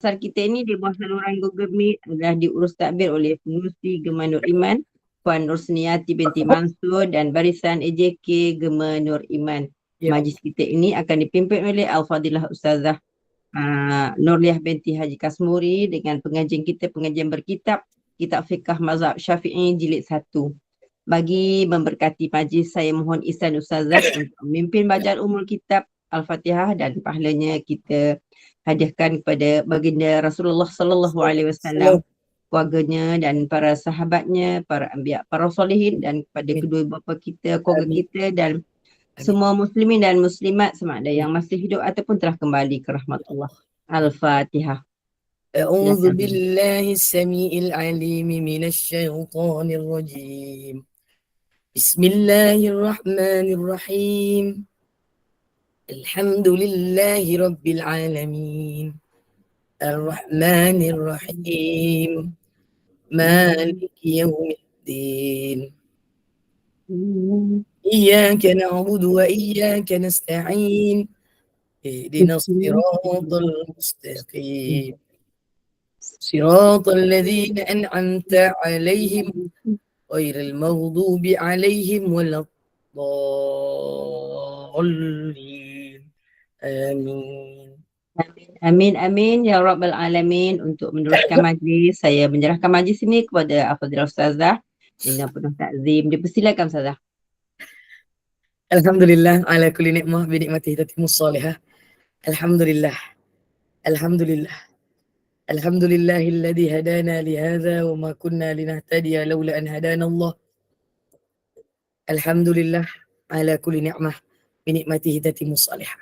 Asal kita ini di bawah saluran Google Meet adalah diurus takbir oleh pengurusi Gema Nur Iman, Puan Rosniati binti Mansur dan barisan AJK Gema Nur Iman. Ya Allah. Majlis kita ini akan dipimpin oleh Al-Fadilah Ustazah Nurliah binti Haji Kasmuri dengan pengajian kita, pengajian berkitab, Kitab Fiqh Mazhab Syafi'i Jilid 1. Bagi memberkati majlis, saya mohon izin Ustazah untuk memimpin bacaan umul kitab Al-Fatihah dan pahalanya kita hadiahkan kepada baginda Rasulullah sallallahu alaihi wasallam, keluarganya dan para sahabatnya, para anbiya, para solihin dan kepada Amin. kedua bapa kita, keluarga Amin. kita dan Amin. semua muslimin dan muslimat sama ada Amin. yang masih hidup ataupun telah kembali ke rahmat Allah. Al-Fatihah. أعوذ Silakan. بالله السميع العليم من الشيطان الرجيم. بسم الله الرحمن الرحيم. الحمد لله رب العالمين الرحمن الرحيم مالك يوم الدين إياك نعبد وإياك نستعين اهدنا الصراط المستقيم صراط الذين أنعمت عليهم غير المغضوب عليهم ولا الضالين آمين. Amin, amin ya Rabbal Alamin. Untuk meneruskan majlis, saya menyerahkan majlis ini kepada Al-Fadhil Ustazah dengan penuh takzim. Dipersilakan Ustazah. Alhamdulillah ala kulli ni'mah bi ni'matihi tatimmus salihah. Alhamdulillah. Alhamdulillah. Alhamdulillahilladzi hadana li hadza wa ma kunna linahtadiya laula an hadana Allah. Alhamdulillah ala kulli ni'mah bi ni'matihi tatimmus salihah.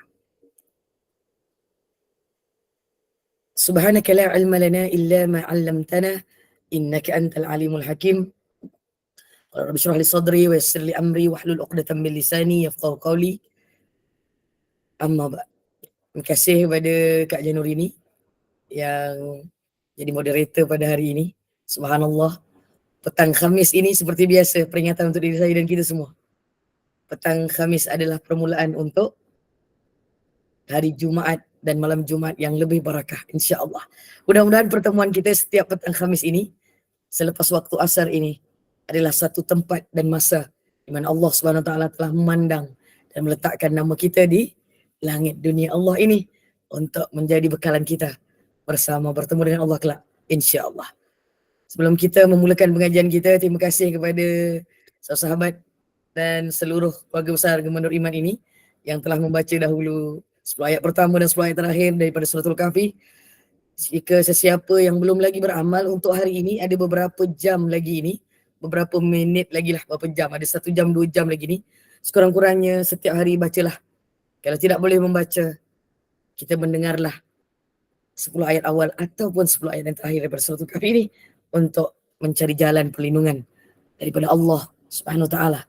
Subhanaka la ilma lana illa ma 'allamtana innaka antal alimul hakim. Rabbi shrah li sadri wa yassir li amri wahlul 'uqdatam min lisani yafqahu qawli. Amma ba'd. Terima kasih kepada Kak Janur ini yang jadi moderator pada hari ini. Subhanallah. Petang Khamis ini seperti biasa peringatan untuk diri saya dan kita semua. Petang Khamis adalah permulaan untuk hari Jumaat dan malam Jumaat yang lebih barakah insya-Allah. Mudah-mudahan pertemuan kita setiap petang Khamis ini selepas waktu asar ini adalah satu tempat dan masa di mana Allah Subhanahu Wa Taala telah memandang dan meletakkan nama kita di langit dunia Allah ini untuk menjadi bekalan kita bersama bertemu dengan Allah kelak insya-Allah. Sebelum kita memulakan pengajian kita, terima kasih kepada sahabat dan seluruh keluarga besar Gema Nur Iman ini yang telah membaca dahulu 10 ayat pertama dan 10 ayat terakhir daripada Suratul Kahfi. Jika sesiapa yang belum lagi beramal untuk hari ini, ada beberapa jam lagi ini, beberapa minit lagi lah, beberapa jam, ada 1 jam, 2 jam lagi ni. Sekurang-kurangnya setiap hari bacalah. Kalau tidak boleh membaca, kita mendengarlah 10 ayat awal ataupun 10 ayat yang terakhir daripada Suratul Kahfi ini untuk mencari jalan perlindungan daripada Allah Subhanahu Wa Taala,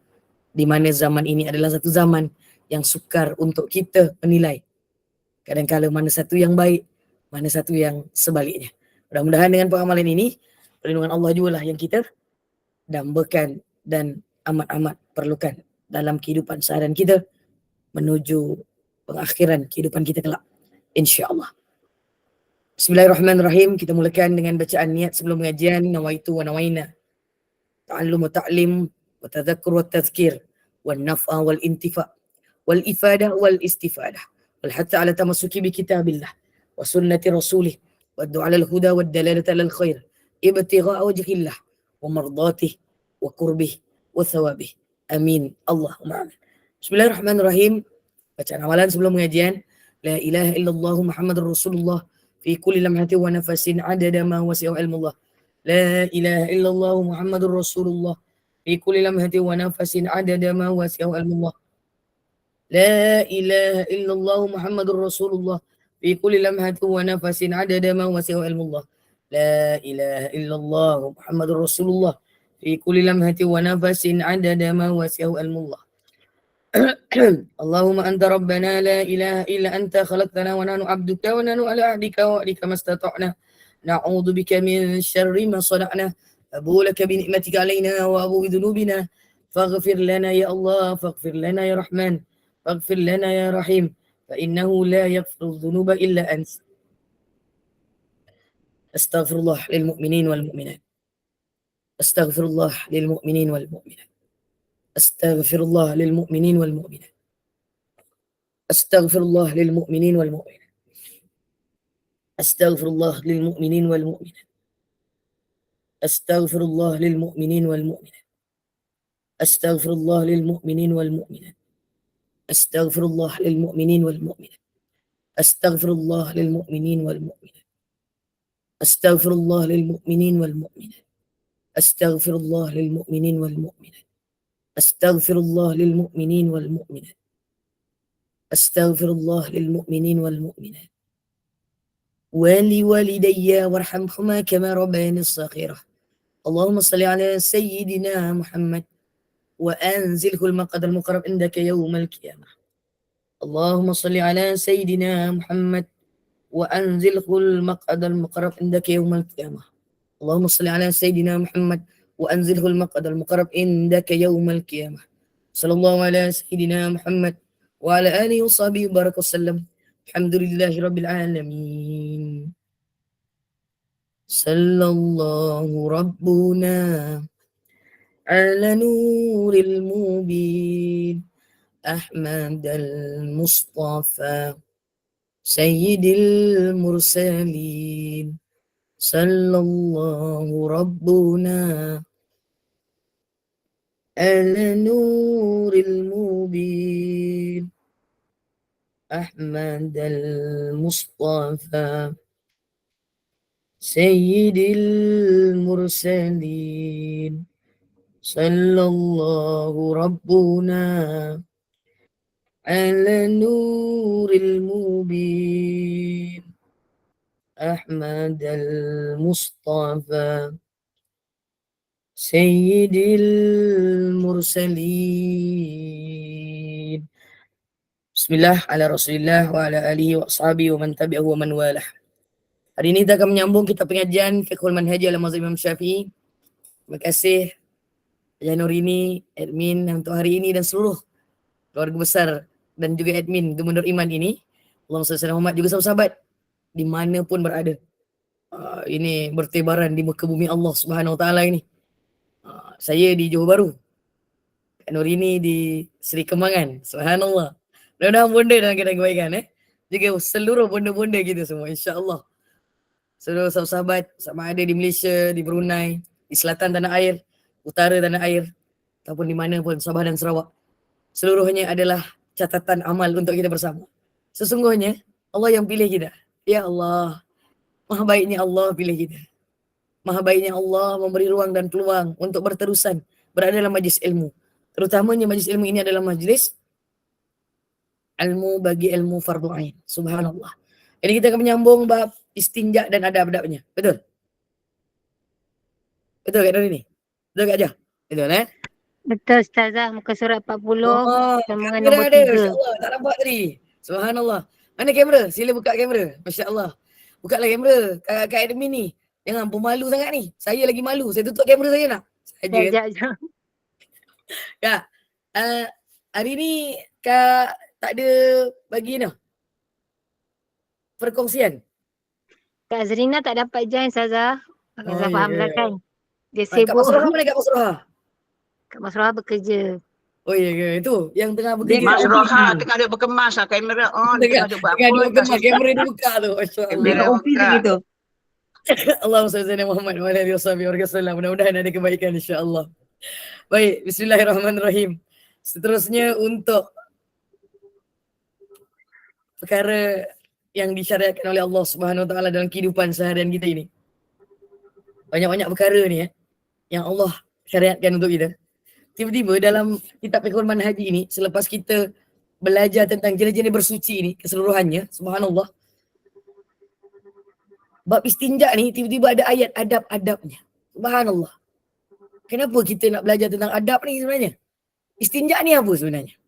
di mana zaman ini adalah satu zaman yang sukar untuk kita menilai kadang-kala mana satu yang baik, mana satu yang sebaliknya. Mudah-mudahan dengan pengamalan ini perlindungan Allah jugalah yang kita dambakan dan amat-amat perlukan dalam kehidupan seharian kita menuju pengakhiran kehidupan kita kelak insya-Allah. Bismillahirrahmanirrahim. Kita mulakan dengan bacaan niat sebelum pengajian. Nawaitu wa nawaina ta'allum wa ta'lim wa tadhakkur wa tadhkir wa naf'a wal intifa' wal ifadah wal istifadah wal hatta ala tamassuki bi kitabillah wa sunnati rasulih wa du'a al huda wa dalalata al khair ibtigha'a wajhillah wa mardatih wa qurbih wa thawabih. Amin. Allahumma amin. Bismillahirrahmanirrahim. Bacaan amalan sebelum pengajian. La ilaha illallah Muhammadur Rasulullah في كل لمحة ونفس عدد ما وسع علم الله. لا إله إلا الله محمد رسول الله في كل لمحة ونفس عدد ما وسع علم الله. لا إله إلا الله محمد رسول الله في كل لمحة ونفس عدد ما وسع علم الله. لا إله إلا الله محمد رسول الله في كل لمحة ونفس عدد ما وسع علم الله. اللهم أنت ربنا لا إله إلا أنت خلقتنا ونحن عبدك ونحن على عهدك ووعدك ما استطعنا نعوذ بك من شر ما صنعنا أبو لك بنعمتك علينا وأبو بذنوبنا فاغفر لنا يا الله فاغفر لنا يا رحمن فاغفر لنا يا رحيم فإنه لا يغفر الذنوب إلا أنت. Astaghfirullah lil mu'minin wal mu'minat. Astaghfirullah lil mu'minin wal mu'minat. Astaghfirullah lil mu'minin wal mu'minat. Astaghfirullah lil mu'minin wal mu'minat. Astaghfirullah lil mu'minin wal mu'minat. Astaghfirullah lil mu'minin wal mu'minat. Astaghfirullah lil mu'minin wal mu'minat. Astaghfirullah lil mu'minin wal mu'minat. Astaghfirullah lil mu'minin wal mu'minat. Astaghfirullah lil mu'minin wal mu'minat. Astaghfirullah lil mu'minin wal mu'minat. Astaghfirullah lil mu'minin wal mu'minat. Astaghfirullah lil mu'minin wal mu'minat. ولوالدي وارحمهما كما ربياني صغيرة. اللهم صل على سيدنا محمد وأنزله المقعد المقرب عندك يوم القيامة. اللهم صل على سيدنا محمد وأنزله المقعد المقرب عندك يوم القيامة. اللهم صل على سيدنا محمد وأنزله المقعد المقرب عندك يوم القيامة. صلى الله على سيدنا محمد وعلى آله وصحبه وبارك وسلم. الحمد لله رب العالمين. صلى الله ربنا على نور المبين أحمد المصطفى سيد المرسلين. صلى الله ربنا على نور المبين أحمد المصطفى سيد المرسلين. صلى الله ربنا على نور المبين أحمد المصطفى سيد المرسلين. Bismillah ala Rasulillah wa ala alihi wa ashabihi wa man tabi'ahu wa man walah. Hari ini kita akan menyambung kitab pengajian Fiqhul Manhaji ala Mazhab Imam Syafi'i. Terima kasih Haji Nurini, admin untuk hari ini dan seluruh keluarga besar dan juga admin Gubernur Iman ini. Allahumma salli ala Muhammad, juga sahabat-sahabat dimanapun berada. Ini bertebaran di muka bumi Allah Subhanahu Wa Taala ini. Saya di Johor Bahru, Kak Nurini di Seri Kembangan. Subhanallah. Mudah-mudahan bonda dalam keadaan kebaikan. Juga seluruh bonda-bonda kita semua, insya-Allah. Seluruh sahabat-sahabat sama ada di Malaysia, di Brunei, di selatan tanah air, utara tanah air, ataupun di mana pun Sabah dan Sarawak. Seluruhnya adalah catatan amal untuk kita bersama. Sesungguhnya Allah yang pilih kita. Ya Allah, maha baiknya Allah pilih kita. Maha baiknya Allah memberi ruang dan peluang untuk berterusan berada dalam majlis ilmu. Terutamanya majlis ilmu ini adalah majlis ilmu bagi ilmu fardu ain. Subhanallah. Jadi kita akan menyambung bab istinja dan adab-adabnya. Betul? Betul Kak Nurini? Betul Kak Jah? Betul Betul Ustazah, muka surat 40, sambungan kamera nombor ada, 3. Masya-Allah, tak nampak tadi. Subhanallah. Mana kamera? Sila buka kamera. Masya-Allah. Bukalah kamera. Kak admin ni. Jangan pemalu sangat ni. Saya lagi malu. Saya tutup kamera saya nak. Saja. Sekejap. Kak, hari ni Kak tak ada bagi perkongsian. Kak Azrina tak dapat join Ustazah. Ustazah faham lah kan. Dia Kak sibuk. Masroha mana Kak Masroha? Kak Masroha bekerja. Oh iya ke? Itu yang tengah bekerja. Mas Roha tengah ada berkemas lah kamera on. Tengah ada buat Tengah apa. dua kemas, kamera dia buka tu. Masya-Allah. Dia kat office buka. gitu. Allahumma salli ala Muhammad wa ala alihi wasallam. Mudah-mudahan ada kebaikan insya-Allah. Baik, bismillahirrahmanirrahim. Seterusnya untuk perkara yang disyariatkan oleh Allah Subhanahu Wa Taala dalam kehidupan seharian kita ini. Banyak-banyak perkara ni yang Allah syariatkan untuk kita. Tiba-tiba dalam kitab Fiqhul Manhaji ini, selepas kita belajar tentang jenis-jenis bersuci ini keseluruhannya, subhanallah, bab istinja ni tiba-tiba ada ayat adab-adabnya. Subhanallah. Kenapa kita nak belajar tentang adab ni sebenarnya? Istinja ni apa sebenarnya?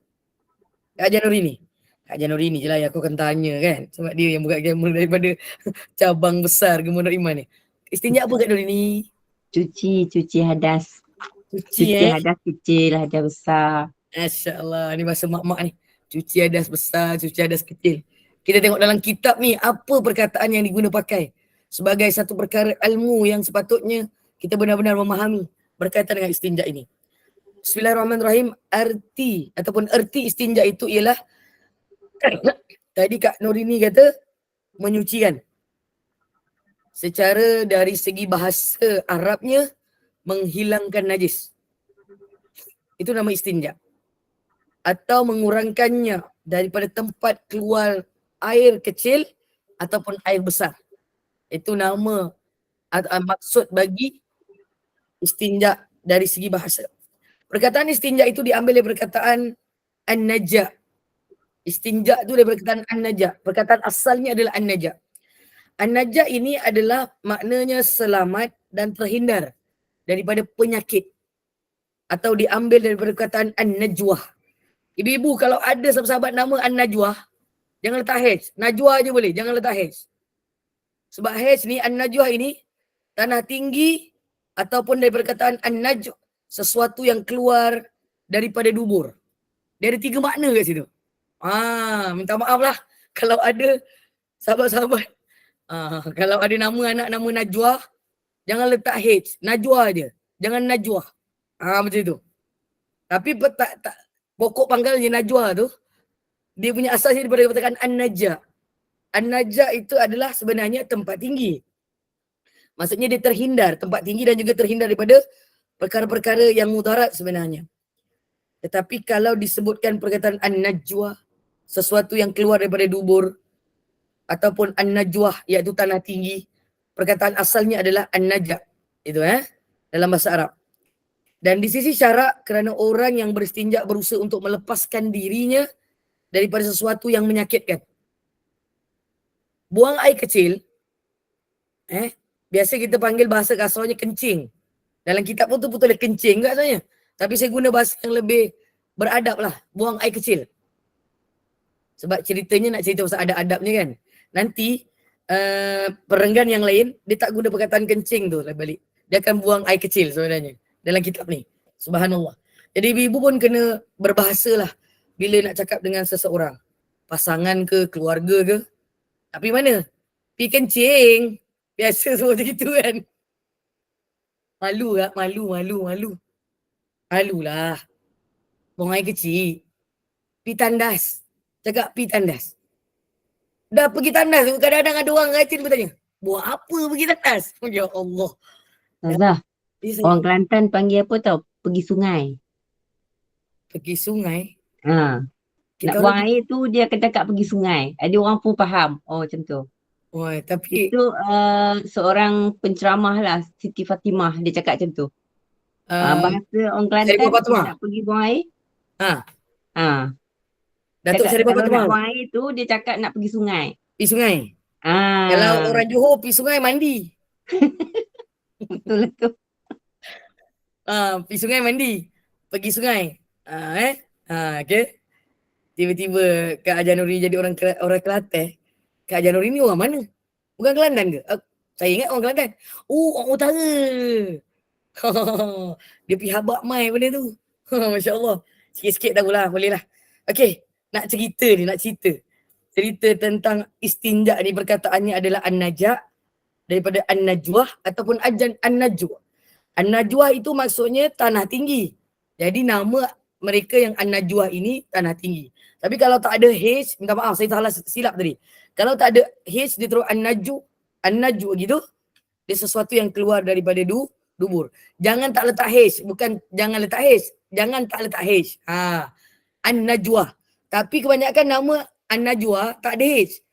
Kak Janurini. Kak Janurini je lah yang aku akan tanya kan. Sebab dia yang buka kamera daripada cabang besar Gubernur Iman ni. Istinja apa Kak Janurini? Cuci hadas. Cuci Hadas kecil, hadas besar. Masya Allah, ni bahasa mak-mak ni. Cuci hadas besar, cuci hadas kecil. Kita tengok dalam kitab ni, apa perkataan yang diguna pakai sebagai satu perkara ilmu yang sepatutnya kita benar-benar memahami berkaitan dengan istinja ini. Bismillahirrahmanirrahim. Erti istinja itu ialah tadi Kak Nurini kata menyucikan. Secara dari segi bahasa Arabnya menghilangkan najis. Itu nama istinja. Atau mengurangkannya daripada tempat keluar air kecil ataupun air besar. Itu nama maksud bagi istinja dari segi bahasa. Perkataan istinja itu diambil dari perkataan an-naja. Istinja itu dari perkataan an-naja. Perkataan asalnya adalah an-naja. An-naja ini adalah maknanya selamat dan terhindar daripada penyakit. Atau diambil dari perkataan an-najwah. Ibu-ibu kalau ada sahabat-sahabat nama an-najwah, jangan letak H. Najwa je boleh, jangan letak H. Sebab H ni, an-najwah ini tanah tinggi ataupun dari perkataan an-najw, sesuatu yang keluar daripada dubur. Dia ada 3 makna kat situ. Minta maaf lah kalau ada sahabat-sahabat. Kalau ada nama anak nama Najwa, jangan letak H. Najwa je. Jangan Najwa. Macam itu. Tapi pokok pangkalnya Najwa tu, dia punya asasnya daripada katakan an-naja. An-naja itu adalah sebenarnya tempat tinggi. Maksudnya dia terhindar, tempat tinggi dan juga terhindar daripada perkara-perkara yang mudarat sebenarnya. Tetapi kalau disebutkan perkataan an-najwa, sesuatu yang keluar daripada dubur, ataupun an-najwah, iaitu tanah tinggi, perkataan asalnya adalah an-naja. Itu dalam bahasa Arab. Dan di sisi syarak, kerana orang yang beristinja berusaha untuk melepaskan dirinya daripada sesuatu yang menyakitkan. Buang air kecil, biasa kita panggil bahasa kasarnya kencing. Dalam kitab pun tu betul kencing kat sebenarnya. Tapi saya guna bahasa yang lebih beradab lah. Buang air kecil. Sebab ceritanya nak cerita pasal adab-adabnya kan. Nanti perenggan yang lain, dia tak guna perkataan kencing tu balik. Dia akan buang air kecil sebenarnya. Dalam kitab ni. Subhanallah. Jadi ibu-ibu pun kena berbahasa lah. Bila nak cakap dengan seseorang. Pasangan ke, keluarga ke. Tapi mana? Pergi kencing. Biasa semua macam itu kan. Malu tak? Malu. Malulah. Buang air kecil. Pergi tandas. Cakap pergi tandas. Dah pergi tandas. Kadang-kadang ada orang rajin bertanya. Buat apa pergi tandas? Ya Allah. Ustazah, orang Kelantan panggil apa tau? Pergi sungai. Pergi sungai? Nak buang air tu dia akan cakap pergi sungai. Ada orang pun faham. Oh macam tu. Tapi itu seorang penceramah lah, Siti Fatimah, dia cakap macam tu. Bahasa orang Kelantan nak pergi buang air. Datuk Syarifah Fatimah. Nak buang air tu dia cakap nak pergi sungai. Pergi sungai. Kalau orang Johor pergi sungai mandi. Betul lah tu. Pergi sungai mandi. Pergi sungai. Okay. Tiba-tiba Kak Januri jadi orang Kelantan. Kak Januri ni orang mana? Bukan Kelantan ke? Saya ingat orang Kelantan. Orang utara. Dia pergi habak mai benda tu. Masya Allah. Sikit-sikit tahulah. Boleh lah. Okay. Nak cerita ni. Cerita tentang istinja ni perkataannya adalah an-najah. Daripada an-najwah ataupun an-najwah. An-najwah itu maksudnya tanah tinggi. Jadi nama mereka yang an-najwah ini tanah tinggi. Tapi kalau tak ada H, minta maaf saya salah silap tadi. Kalau tak ada H dia terus an-najwah gitu. Dia sesuatu yang keluar daripada dubur. Jangan tak letak H, bukan jangan letak H. Jangan tak letak H. An-najwah. Tapi kebanyakan nama an-najwah tak ada H.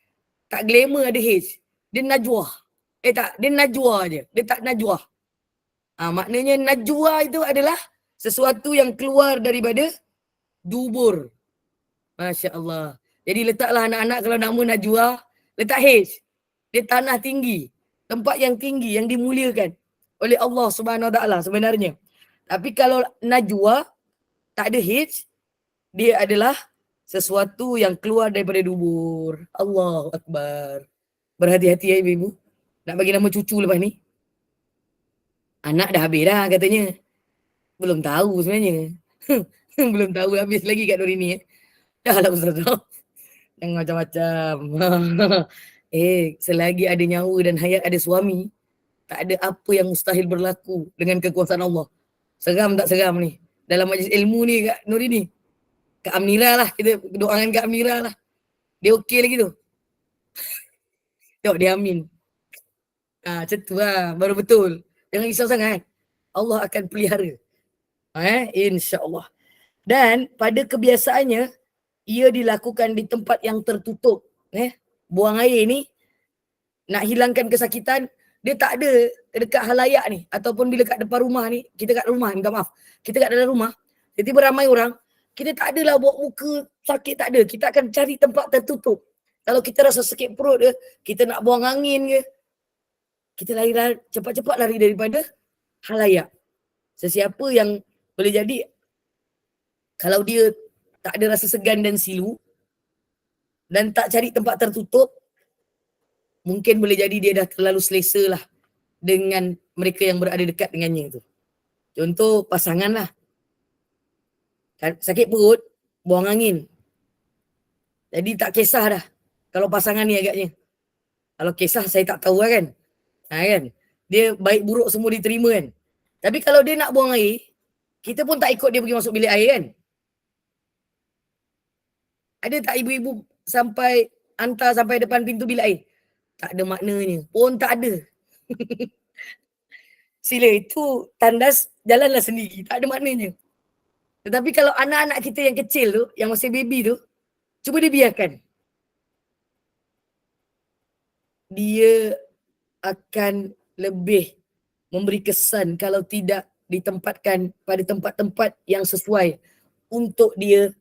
Tak glamour ada H. Dia najwah. Dia najwa je. Dia tak najwah. Maknanya najwa itu adalah sesuatu yang keluar daripada dubur. Masya Allah. Jadi letaklah anak-anak kalau nama najwa, letak H. Dia tanah tinggi. Tempat yang tinggi, yang dimuliakan oleh Allah Subhanahu Wa Taala sebenarnya. Tapi kalau najwa, tak ada H, dia adalah sesuatu yang keluar daripada dubur. Allahu Akbar. Berhati-hati ya ibu-ibu. Nak bagi nama cucu lepas ni. Anak dah habis dah katanya. Belum tahu sebenarnya. Belum tahu habis lagi kat Nurini. Dah lah Ustaz. Jangan macam-macam. Selagi ada nyawa dan hayat ada suami, tak ada apa yang mustahil berlaku dengan kekuasaan Allah. Seram tak seram ni? Dalam majlis ilmu ni Kak Nuri ni. Kak Amira lah, kita doakan Kak Amira lah. Dia okey lagi tu. Tengok dia amin. Macam tu lah, baru betul. Jangan risau sangat. Allah akan pelihara. InsyaAllah. Dan pada kebiasaannya, ia dilakukan di tempat yang tertutup. Buang air ni, nak hilangkan kesakitan, dia tak ada dekat halayak ni. Ataupun bila kat depan rumah ni, kita kat rumah, minta maaf. Kita kat dalam rumah, tiba-tiba ramai orang, kita tak adalah buat muka sakit, tak ada. Kita akan cari tempat tertutup. Kalau kita rasa sakit perut ke, kita nak buang angin ke, kita lari cepat-cepat lari daripada halayak. Sesiapa yang boleh jadi, kalau dia tak ada rasa segan dan silu, dan tak cari tempat tertutup, mungkin boleh jadi dia dah terlalu selesa lah dengan mereka yang berada dekat dengannya tu. Contoh pasangan lah. Sakit perut, buang angin. Jadi tak kisah dah kalau pasangan ni agaknya. Kalau kisah saya tak tahu lah kan. Kan? Dia baik buruk semua diterima kan. Tapi kalau dia nak buang air, kita pun tak ikut dia pergi masuk bilik air kan. Ada tak ibu-ibu hantar sampai depan pintu bilik air? Tak ada maknanya. Pun tak ada. Sila, itu tandas jalanlah sendiri. Tak ada maknanya. Tetapi kalau anak-anak kita yang kecil tu, yang masih baby tu, cuba dia biarkan. Dia akan lebih memberi kesan kalau tidak ditempatkan pada tempat-tempat yang sesuai untuk dia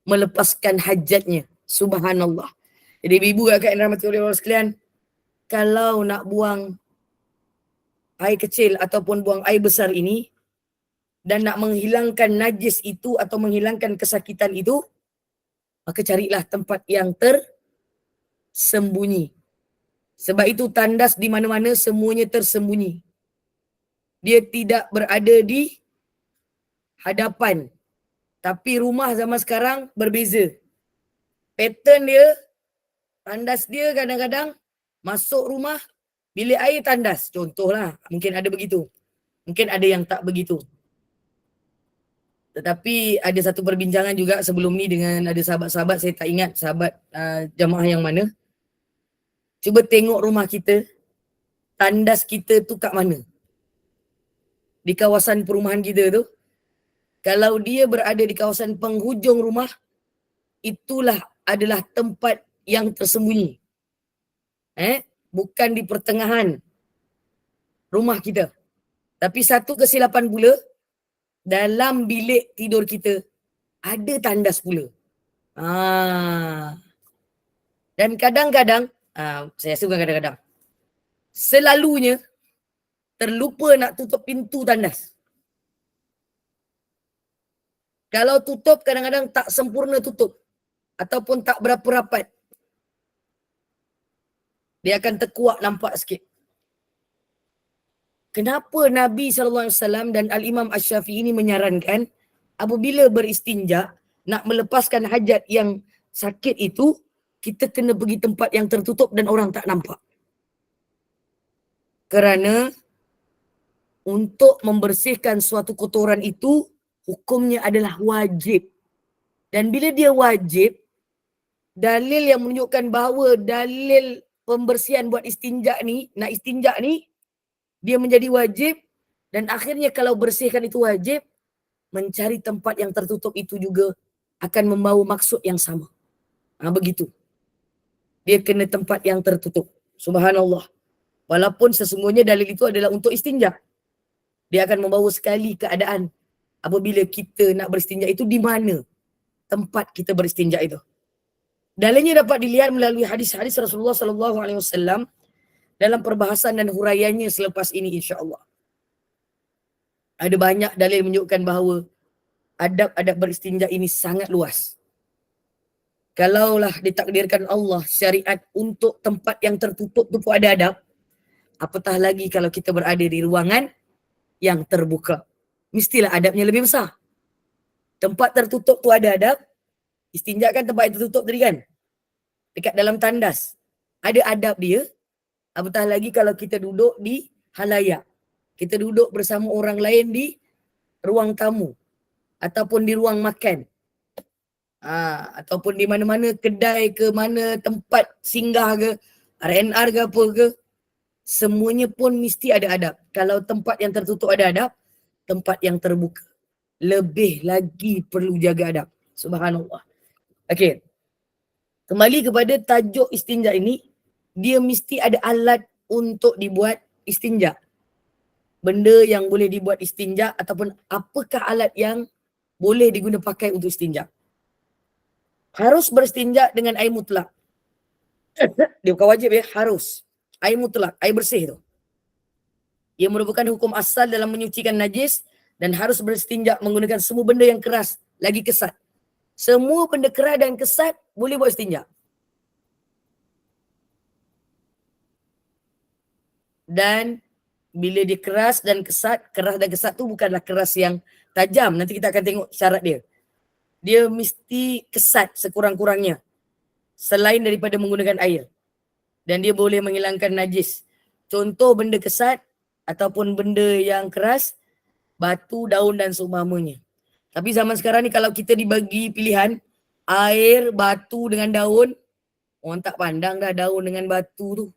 melepaskan hajatnya. Subhanallah. Jadi ibu kakak yang rahmati oleh Allah sekalian, kalau nak buang air kecil ataupun buang air besar ini dan nak menghilangkan najis itu atau menghilangkan kesakitan itu, maka carilah tempat yang tersembunyi. Sebab itu tandas di mana-mana semuanya tersembunyi. Dia tidak berada di hadapan. Tapi rumah zaman sekarang berbeza. Pattern dia, tandas dia kadang-kadang masuk rumah, bilik air tandas. Contohlah, mungkin ada begitu. Mungkin ada yang tak begitu. Tetapi ada satu perbincangan juga sebelum ni dengan ada sahabat-sahabat, saya tak ingat sahabat jamaah yang mana. Cuba tengok rumah kita, tandas kita tu kat mana? Di kawasan perumahan kita tu. Kalau dia berada di kawasan penghujung rumah, itulah adalah tempat yang tersembunyi. Bukan di pertengahan rumah kita. Tapi satu kesilapan pula, dalam bilik tidur kita ada tandas pula. Dan kadang-kadang, saya rasa bukan kadang-kadang, selalunya terlupa nak tutup pintu tandas. Kalau tutup kadang-kadang tak sempurna tutup ataupun tak berapa rapat. Dia akan terkuak nampak sikit. Kenapa Nabi SAW dan Al-Imam Asy-Syafi'i ini menyarankan apabila beristinja, nak melepaskan hajat yang sakit itu, kita kena pergi tempat yang tertutup dan orang tak nampak. Kerana untuk membersihkan suatu kotoran itu, hukumnya adalah wajib. Dan bila dia wajib, dalil yang menunjukkan bahawa dalil pembersihan buat istinja ni, nak istinja ni, dia menjadi wajib. Dan akhirnya kalau bersihkan itu wajib, mencari tempat yang tertutup itu juga akan membawa maksud yang sama. Begitu. Dia kena tempat yang tertutup. Subhanallah. Walaupun sesungguhnya dalil itu adalah untuk istinja. Dia akan membawa sekali keadaan apabila kita nak beristinja itu di mana tempat kita beristinja itu. Dalilnya dapat dilihat melalui hadis-hadis Rasulullah SAW dalam perbahasan dan huraiannya selepas ini insya-Allah. Ada banyak dalil menunjukkan bahawa adab-adab beristinja ini sangat luas. Kalaulah ditakdirkan Allah syariat untuk tempat yang tertutup tu pun ada adab, apatah lagi kalau kita berada di ruangan yang terbuka. Mestilah adabnya lebih besar. Tempat tertutup tu ada adab. Istinja kan tempat yang tertutup tadi kan? Dekat dalam tandas. ada adab dia. Apatah lagi kalau kita duduk di halayak. Kita duduk bersama orang lain di ruang tamu ataupun di ruang makan. Ataupun di mana-mana kedai ke mana tempat singgah ke, R&R ke apa ke, semuanya pun mesti ada adab. Kalau tempat yang tertutup ada adab, tempat yang terbuka lebih lagi perlu jaga adab. Subhanallah. Okey. Kembali kepada tajuk istinja ini, dia mesti ada alat untuk dibuat istinja. Benda yang boleh dibuat istinja ataupun apakah alat yang boleh diguna pakai untuk istinja. Harus beristinja dengan air mutlak. Dia bukan wajib ya, harus. Air mutlak, air bersih tu. Ia merupakan hukum asal dalam menyucikan najis dan harus beristinja menggunakan semua benda yang keras, lagi kesat. Semua benda keras dan kesat boleh buat istinja. Dan bila dia keras dan kesat tu bukanlah keras yang tajam. Nanti kita akan tengok syarat dia. Dia mesti kesat sekurang-kurangnya selain daripada menggunakan air. Dan dia boleh menghilangkan najis. Contoh benda kesat ataupun benda yang keras, batu, daun dan seumpamanya. Tapi zaman sekarang ni kalau kita dibagi pilihan air, batu dengan daun, orang tak pandang dah daun dengan batu tu.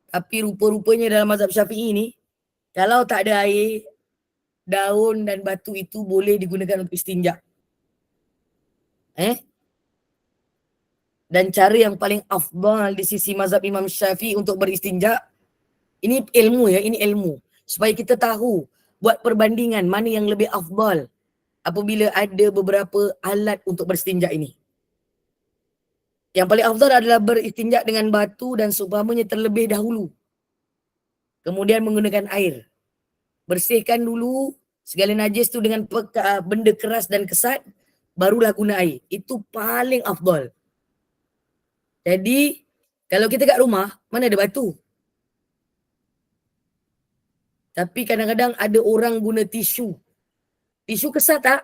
Tapi rupa-rupanya dalam mazhab Syafi'i ni, kalau tak ada air, daun dan batu itu boleh digunakan untuk istinja. Dan cara yang paling afdal di sisi mazhab Imam Syafi'i untuk beristinja, ini ilmu ya, ini ilmu. Supaya kita tahu, buat perbandingan mana yang lebih afdal apabila ada beberapa alat untuk beristinja ini. Yang paling afdal adalah beristinja dengan batu dan seumpamanya terlebih dahulu. Kemudian menggunakan air. Bersihkan dulu segala najis tu dengan benda keras dan kesat, barulah guna air. Itu paling afdal. Jadi, kalau kita kat rumah, mana ada batu? Tapi kadang-kadang ada orang guna tisu. Tisu kesat tak?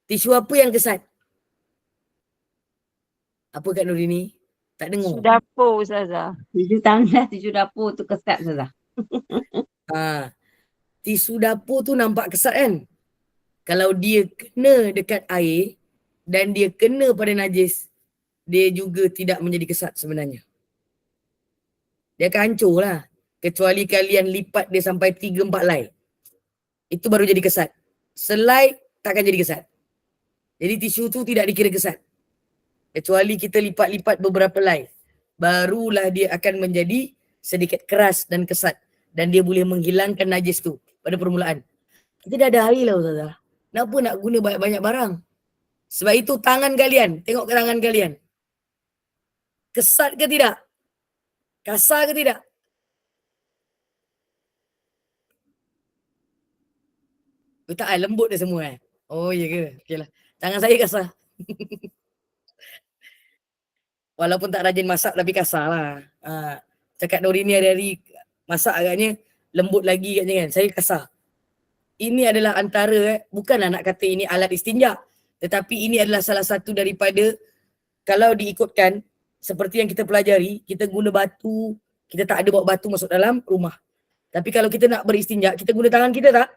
Tisu apa yang kesat? Apa Kak Nurini? Tak dengar. Tisu dapur Ustazah. Tisu tangan, tisu dapur tu kesat Ustazah. Tisu dapur tu nampak kesat kan? Kalau dia kena dekat air dan dia kena pada najis, dia juga tidak menjadi kesat sebenarnya. Dia akan hancur lah. Kecuali kalian lipat dia sampai 3-4 helai. Itu baru jadi kesat. Selai takkan jadi kesat. Jadi tisu tu tidak dikira kesat. Kecuali kita lipat-lipat beberapa helai. Barulah dia akan menjadi sedikit keras dan kesat. Dan dia boleh menghilangkan najis tu pada permulaan. Kita dah ada air lah Ustazah. Kenapa nak guna banyak-banyak barang? Sebab itu tangan kalian, tengok ke tangan kalian. Kesat ke tidak? Kasar ke tidak? Tak lembut dia semua Oh ya ke? Okeylah. Tangan saya kasar. Walaupun tak rajin masak tapi kasar lah. Cakap Nurini hari-hari masak agaknya lembut lagi katnya kan. Saya kasar. Ini adalah antara, bukanlah nak kata ini alat istinja. Tetapi ini adalah salah satu daripada, kalau diikutkan, seperti yang kita pelajari, kita guna batu, kita tak ada bawa batu masuk dalam rumah. Tapi kalau kita nak beristinja, kita guna tangan kita tak?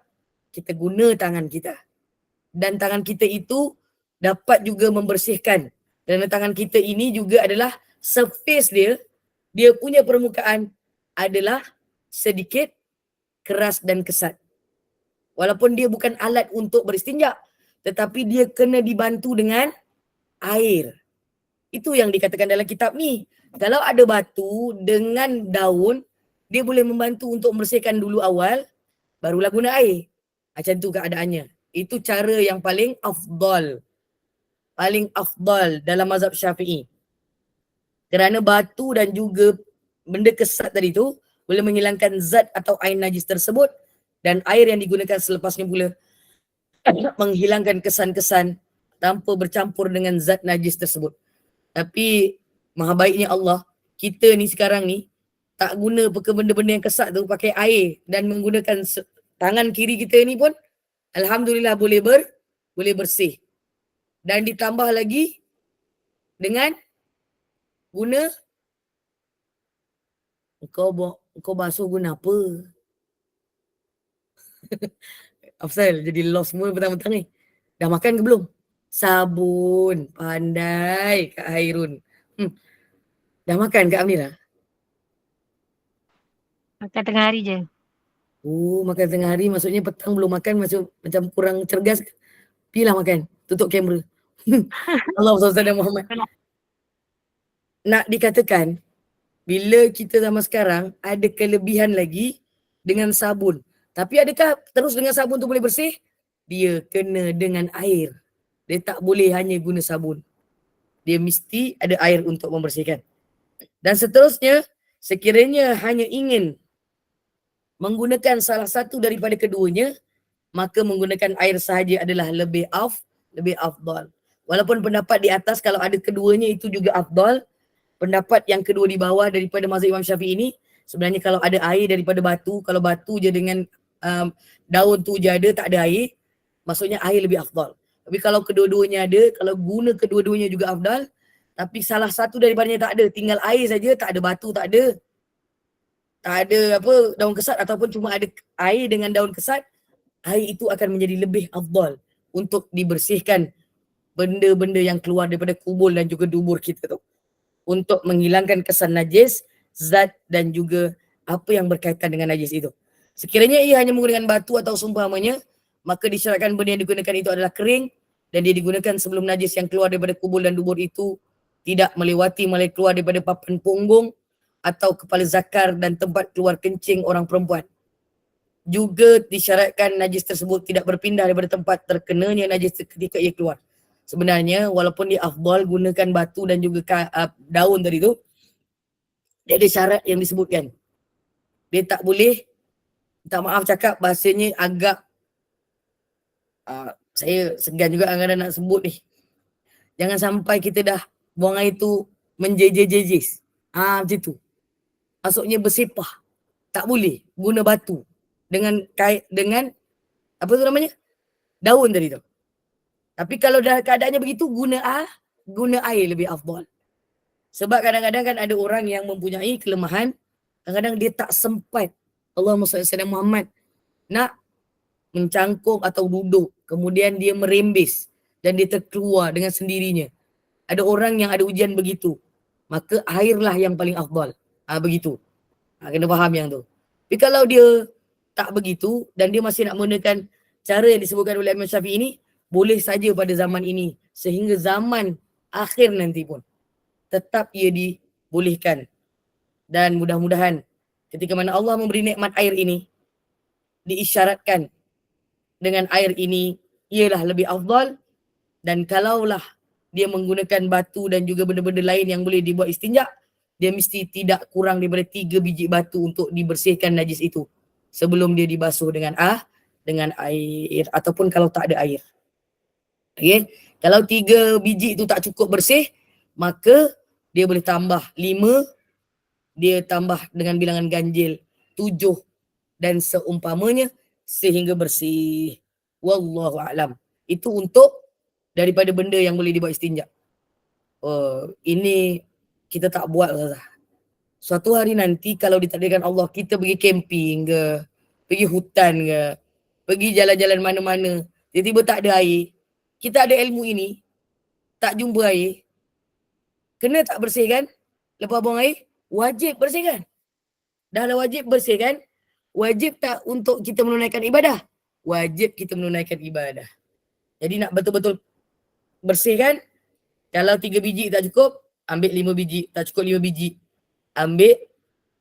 Kita guna tangan kita. Dan tangan kita itu dapat juga membersihkan. Dan tangan kita ini juga adalah surface dia punya permukaan adalah sedikit keras dan kesat. Walaupun dia bukan alat untuk beristinja, tetapi dia kena dibantu dengan air. Itu yang dikatakan dalam kitab ni. Kalau ada batu dengan daun, dia boleh membantu untuk membersihkan dulu awal, barulah guna air. Macam tu keadaannya. Itu cara yang paling afdal. Paling afdal dalam mazhab Syafi'i. Kerana batu dan juga benda kesat tadi tu boleh menghilangkan zat atau air najis tersebut, dan air yang digunakan selepasnya pula menghilangkan kesan-kesan tanpa bercampur dengan zat najis tersebut. Tapi maha baiknya Allah, kita ni sekarang ni tak guna benda-benda yang kesat tu, pakai air dan menggunakan tangan kiri kita ni pun alhamdulillah boleh bersih. dan ditambah lagi dengan guna kau basuh guna apa? Afsal jadi lost semua petang-petang ni. Dah makan ke belum? Sabun. Pandai Kak Hairun. Dah makan Kak Amira? Makan tengah hari je. Oh, makan tengah hari maksudnya petang belum makan macam kurang cergas. Pilah makan. Tutup kamera. Allah SWT Muhammad. Nak dikatakan, bila kita zaman sekarang ada kelebihan lagi dengan sabun. Tapi adakah terus dengan sabun tu boleh bersih? Dia kena dengan air. Dia tak boleh hanya guna sabun. Dia mesti ada air untuk membersihkan. Dan seterusnya, sekiranya hanya ingin menggunakan salah satu daripada keduanya, maka menggunakan air sahaja adalah lebih afdal. Walaupun pendapat di atas kalau ada keduanya itu juga afdal, pendapat yang kedua di bawah daripada mazhab Imam Syafi'i ini, sebenarnya kalau ada air daripada batu, kalau batu je dengan daun tu je ada, tak ada air, maksudnya air lebih afdal. Tapi kalau kedua-duanya ada, kalau guna kedua-duanya juga afdal, tapi salah satu daripadanya tak ada, tinggal air saja, tak ada batu, tak ada daun kesat ataupun cuma ada air dengan daun kesat, air itu akan menjadi lebih afdal untuk dibersihkan benda-benda yang keluar daripada kubul dan juga dubur kita tu, untuk menghilangkan kesan najis, zat dan juga apa yang berkaitan dengan najis itu. Sekiranya ia hanya menggunakan batu atau seumpamanya, maka disyaratkan benda yang digunakan itu adalah kering dan dia digunakan sebelum najis yang keluar daripada kubul dan dubur itu tidak melewati keluar daripada papan punggung atau kepala zakar dan tempat keluar kencing orang perempuan. Juga disyaratkan najis tersebut tidak berpindah daripada tempat terkenanya najis ketika ia keluar. Sebenarnya walaupun dia afdal gunakan batu dan juga daun tadi tu, dia ada syarat yang disebutkan. Dia tak boleh, minta maaf cakap bahasanya agak saya segan juga kadang nak sebut ni. Jangan sampai kita dah buang air tu menjejis. Macam tu. Maksudnya bersepah. Tak boleh guna batu dengan apa tu namanya? Daun tadi tu. Tapi kalau dah keadaannya begitu, guna air lebih afdal. Sebab kadang-kadang kan ada orang yang mempunyai kelemahan, kadang-kadang dia tak sempat, Allahumma salli ala Muhammad, nak mencangkuk atau duduk, kemudian dia merembes dan dia terkeluar dengan sendirinya. Ada orang yang ada ujian begitu, maka airlah yang paling afdal. Begitu. Kena faham yang tu. Tapi kalau dia tak begitu dan dia masih nak menggunakan cara yang disebutkan oleh Imam Syafi'i ini, boleh saja pada zaman ini sehingga zaman akhir nanti pun tetap ia dibolehkan. Dan mudah-mudahan ketika mana Allah memberi nikmat air ini, diisyaratkan dengan air ini ialah lebih afdal, dan kalaulah dia menggunakan batu dan juga benda-benda lain yang boleh dibuat istinja, dia mesti tidak kurang daripada 3 biji batu untuk dibersihkan najis itu sebelum dia dibasuh dengan air ataupun kalau tak ada air. Okay? Kalau 3 biji itu tak cukup bersih, maka dia boleh tambah 5, dia tambah dengan bilangan ganjil 7 dan seumpamanya sehingga bersih. Wallahu a'lam. Itu untuk daripada benda yang boleh dibuat istinja. Ini kita tak buat, Ustazah. Suatu hari nanti kalau ditakdirkan Allah, kita pergi camping ke, pergi hutan ke, pergi jalan-jalan mana-mana, tiba-tiba tak ada air, kita ada ilmu ini, tak jumpa air, kena tak bersihkan? Lepas buang air, wajib bersihkan. Dah lah wajib bersihkan, wajib tak untuk kita menunaikan ibadah? Wajib kita menunaikan ibadah. Jadi nak betul-betul bersihkan, kalau 3 biji tak cukup, ambil 5 biji, tak cukup 5 biji, ambil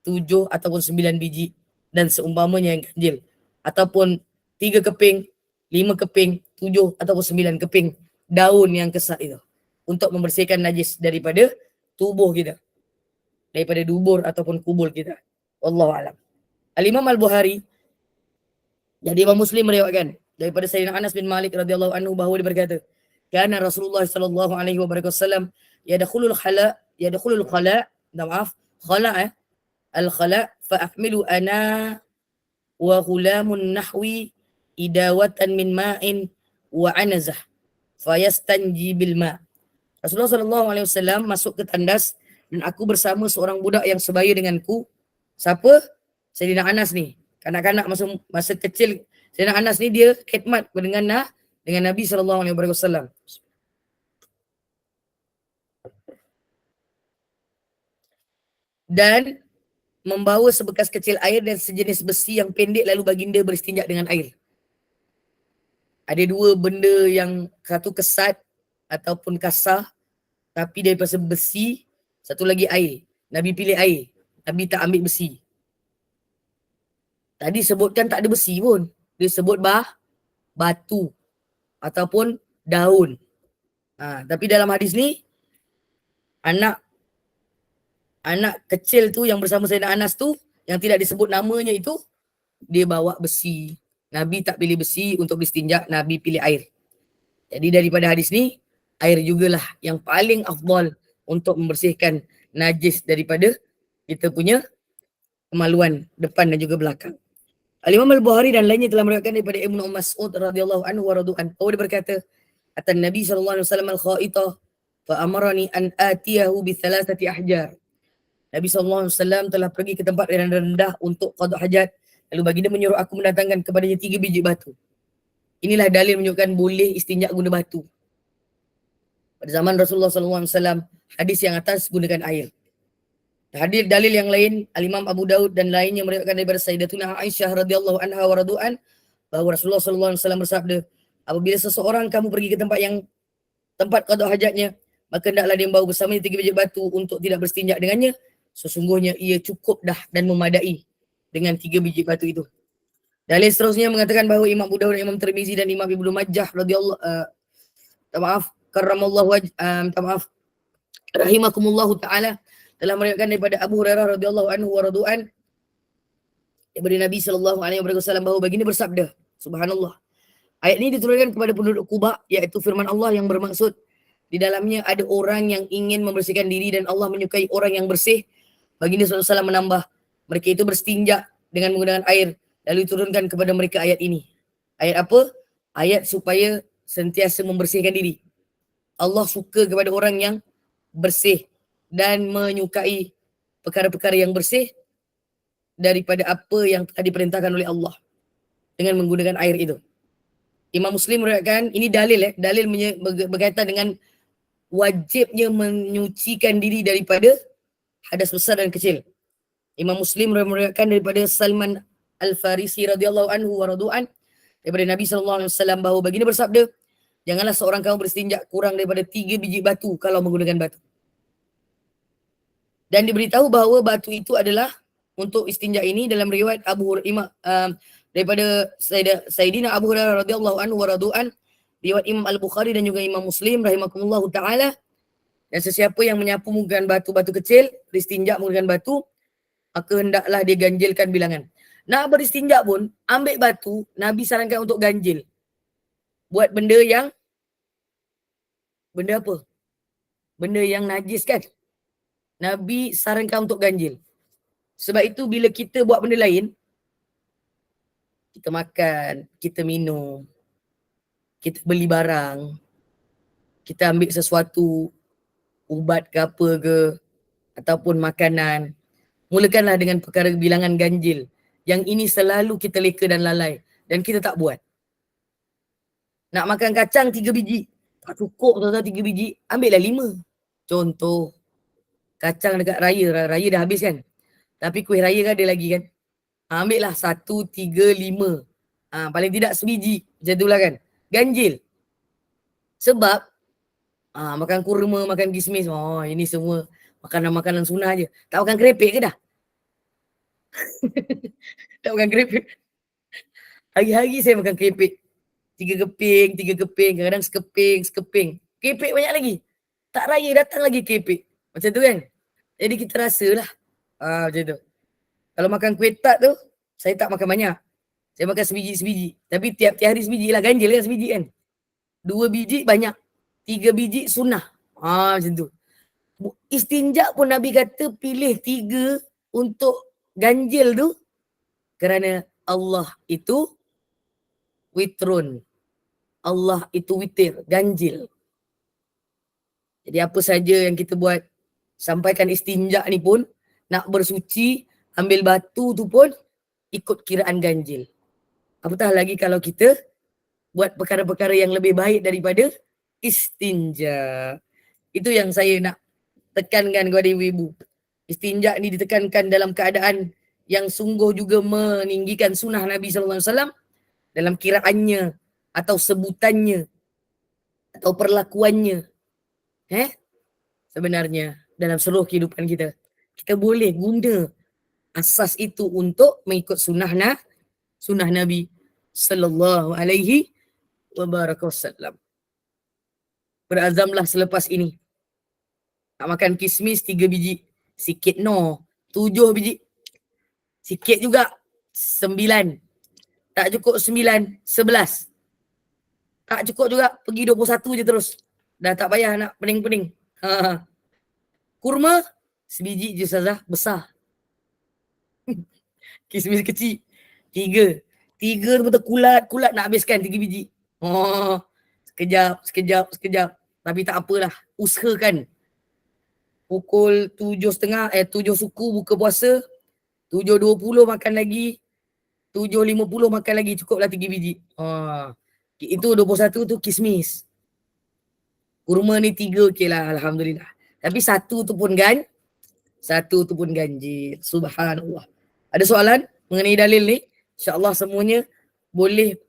7 ataupun 9 biji dan seumpamanya yang ganjil. Ataupun 3 keping, 5 keping, 7 ataupun 9 keping daun yang kesat itu untuk membersihkan najis daripada tubuh kita, daripada dubur ataupun kubul kita. Wallahu a'lam. Al-Imam Al-Bukhari, jadi Imam Muslim meriwayatkan daripada Sayyidina Anas bin Malik radhiyallahu anhu bahawa dia berkata, kana Rasulullah sallallahu alaihi wasallam yadkhulul khala al-khala fa ahmilu ana wa ghulamun nahwi idawatan min ma'in wa anazah fayastanji bil ma. Rasulullah SAW masuk ke tandas dan aku bersama seorang budak yang sebaya denganku. Siapa? Sayyidina Anas ni. Kanak-kanak masa kecil Sayyidina Anas ni dia khidmat dengan Nabi SAW. Dan membawa sebekas kecil air dan sejenis besi yang pendek lalu baginda beristinja dengan air. Ada dua benda yang satu kesat ataupun kasar tapi daripada besi, satu lagi air. Nabi pilih air. Nabi tak ambil besi. Tadi sebutkan tak ada besi pun. Dia sebut batu ataupun daun. Tapi dalam hadis ni anak kecil tu yang bersama Sayyidina Anas tu yang tidak disebut namanya itu dia bawa besi. Nabi tak pilih besi untuk beristinja, Nabi pilih air. Jadi daripada hadis ni air jugalah yang paling afdal untuk membersihkan najis daripada kita punya kemaluan depan dan juga belakang. Al-Imam Al-Bukhari dan lainnya telah meriwayatkan daripada Ibnu Mas'ud radhiyallahu anhu wa radhu'an. Dia berkata, "Atan Nabi sallallahu alaihi wasallam al-kha'ita fa amarani an atiyahu bi thalathati ahjar." Nabi SAW telah pergi ke tempat yang rendah untuk qada hajat. Lalu baginda menyuruh aku mendatangkan kepadanya 3 biji batu. Inilah dalil menunjukkan boleh istinja guna batu. Pada zaman Rasulullah SAW, hadis yang atas gunakan air. Hadir dalil yang lain, Al-Imam Abu Daud dan lainnya meriwayatkan daripada Sayyidatuna Aisyah radhiyallahu anha wa radhu'an bahawa Rasulullah SAW bersabda, apabila seseorang kamu pergi ke tempat qada hajatnya, maka hendaklah dia membawa bersamanya 3 biji batu untuk tidak berstinja dengannya. Sesungguhnya ia cukup dah dan memadai dengan 3 biji batu itu. Dalil seterusnya mengatakan bahawa Imam Abu Daud, Imam Tirmizi dan Imam Ibnu Majah radhiyallahu rahimakumullahu taala telah meriwayatkan daripada Abu Hurairah radhiyallahu anhu wa radhu'an daripada Nabi sallallahu alaihi wasallam bahawa baginda bersabda, subhanallah. Ayat ini diturunkan kepada penduduk Quba, iaitu firman Allah yang bermaksud di dalamnya ada orang yang ingin membersihkan diri dan Allah menyukai orang yang bersih. Baginda SAW menambah, mereka itu berstinja dengan menggunakan air, lalu diturunkan kepada mereka ayat ini. Ayat apa? Ayat supaya sentiasa membersihkan diri. Allah suka kepada orang yang bersih dan menyukai perkara-perkara yang bersih daripada apa yang telah diperintahkan oleh Allah dengan menggunakan air itu. Imam Muslim meriwayatkan, ini dalil berkaitan dengan wajibnya menyucikan diri daripada hadas besar dan kecil. Imam Muslim meriwayatkan daripada Salman Al-Farisi radhiyallahu anhu wa radhu'an daripada Nabi SAW bahawa baginda bersabda, janganlah seorang kamu beristinja kurang daripada 3 biji batu kalau menggunakan batu. Dan diberitahu bahawa batu itu adalah untuk istinja ini dalam riwayat daripada Sayyidina Abu Hurairah radhiyallahu anhu wa radhu'an, riwayat Imam Al-Bukhari dan juga Imam Muslim rahimakumullahu taala. Dan sesiapa yang menyapu menggunakan batu-batu kecil, beristinja menggunakan batu, maka hendaklah dia ganjilkan bilangan. Nak beristinja pun, ambil batu, Nabi sarankan untuk ganjil. Buat benda apa? Benda yang najis kan? Nabi sarankan untuk ganjil. Sebab itu bila kita buat benda lain, kita makan, kita minum, kita beli barang, kita ambil sesuatu, ubat ke apa ke, ataupun makanan, mulakanlah dengan perkara bilangan ganjil. Yang ini selalu kita leka dan lalai dan kita tak buat. Nak makan kacang 3 biji, tak cukup tuan-tuan 3 biji, ambillah 5. Contoh, kacang dekat raya dah habis kan? Tapi kuih raya kan ada lagi kan? Ambillah 1, 3, 5. Paling tidak sebiji, macam itulah kan? Ganjil. Sebab makan kurma, makan kismis, ini semua makanan-makanan sunnah je. Tak makan kerepek ke dah? Tak makan kerepek. Hari-hari saya makan kerepek. 3 keping, kadang-kadang sekeping. Kerepek banyak lagi. Tak raya datang lagi kerepek. Macam tu kan? Jadi kita rasalah. Macam tu. Kalau makan kuih tart tu, saya tak makan banyak. Saya makan sebiji-sebiji. Tapi tiap-tiap hari sebiji lah. Ganjil kan sebiji kan? 2 biji banyak. 3 biji sunnah. Macam tu. Istinja pun Nabi kata pilih 3 untuk ganjil tu. Kerana Allah itu witrun. Allah itu witir, ganjil. Jadi apa saja yang kita buat, sampaikan istinja ni pun, nak bersuci, ambil batu tu pun ikut kiraan ganjil. Apatah lagi kalau kita buat perkara-perkara yang lebih baik daripada istinja. Itu yang saya nak tekankan kepada ibu-ibu. Istinja ni ditekankan dalam keadaan yang sungguh juga meninggikan sunnah Nabi SAW dalam kiraannya atau sebutannya atau perlakuannya. Sebenarnya dalam seluruh kehidupan kita, kita boleh guna asas itu untuk mengikut sunnah Nabi sallallahu alaihi wasallam. Berazamlah selepas ini nak makan kismis 3 biji. Sikit 7 biji. Sikit juga 9. Tak cukup 9, 11. Tak cukup juga pergi 21 je terus. Dah tak payah nak pening-pening. Kurma sebiji je Ustazah, besar. Kismis kecil 3 betul kulat nak habiskan 3 biji. Sekejap. Tapi tak apalah, usahakan. Pukul 7.30 7 suku buka puasa, 7.20 makan lagi, 7.50 makan lagi, cukuplah 3 biji. Itu 21 tu kismis. Kurma ni 3 okey lah, alhamdulillah. Tapi satu tu pun ganjil. Subhanallah. Ada soalan mengenai dalil ni? InsyaAllah semuanya boleh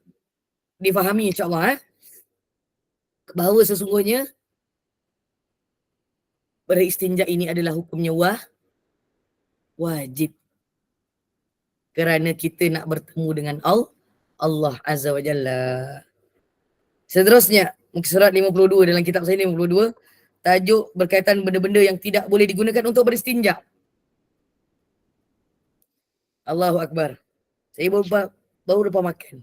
difahami insyaAllah. Bahawa sesungguhnya beristinja ini adalah hukumnya wajib. Kerana kita nak bertemu dengan Allah Azza wa Jalla. Seterusnya, muka surat 52 dalam kitab saya 52, tajuk berkaitan benda-benda yang tidak boleh digunakan untuk beristinja. Allahu Akbar. Saya baru lepas makan.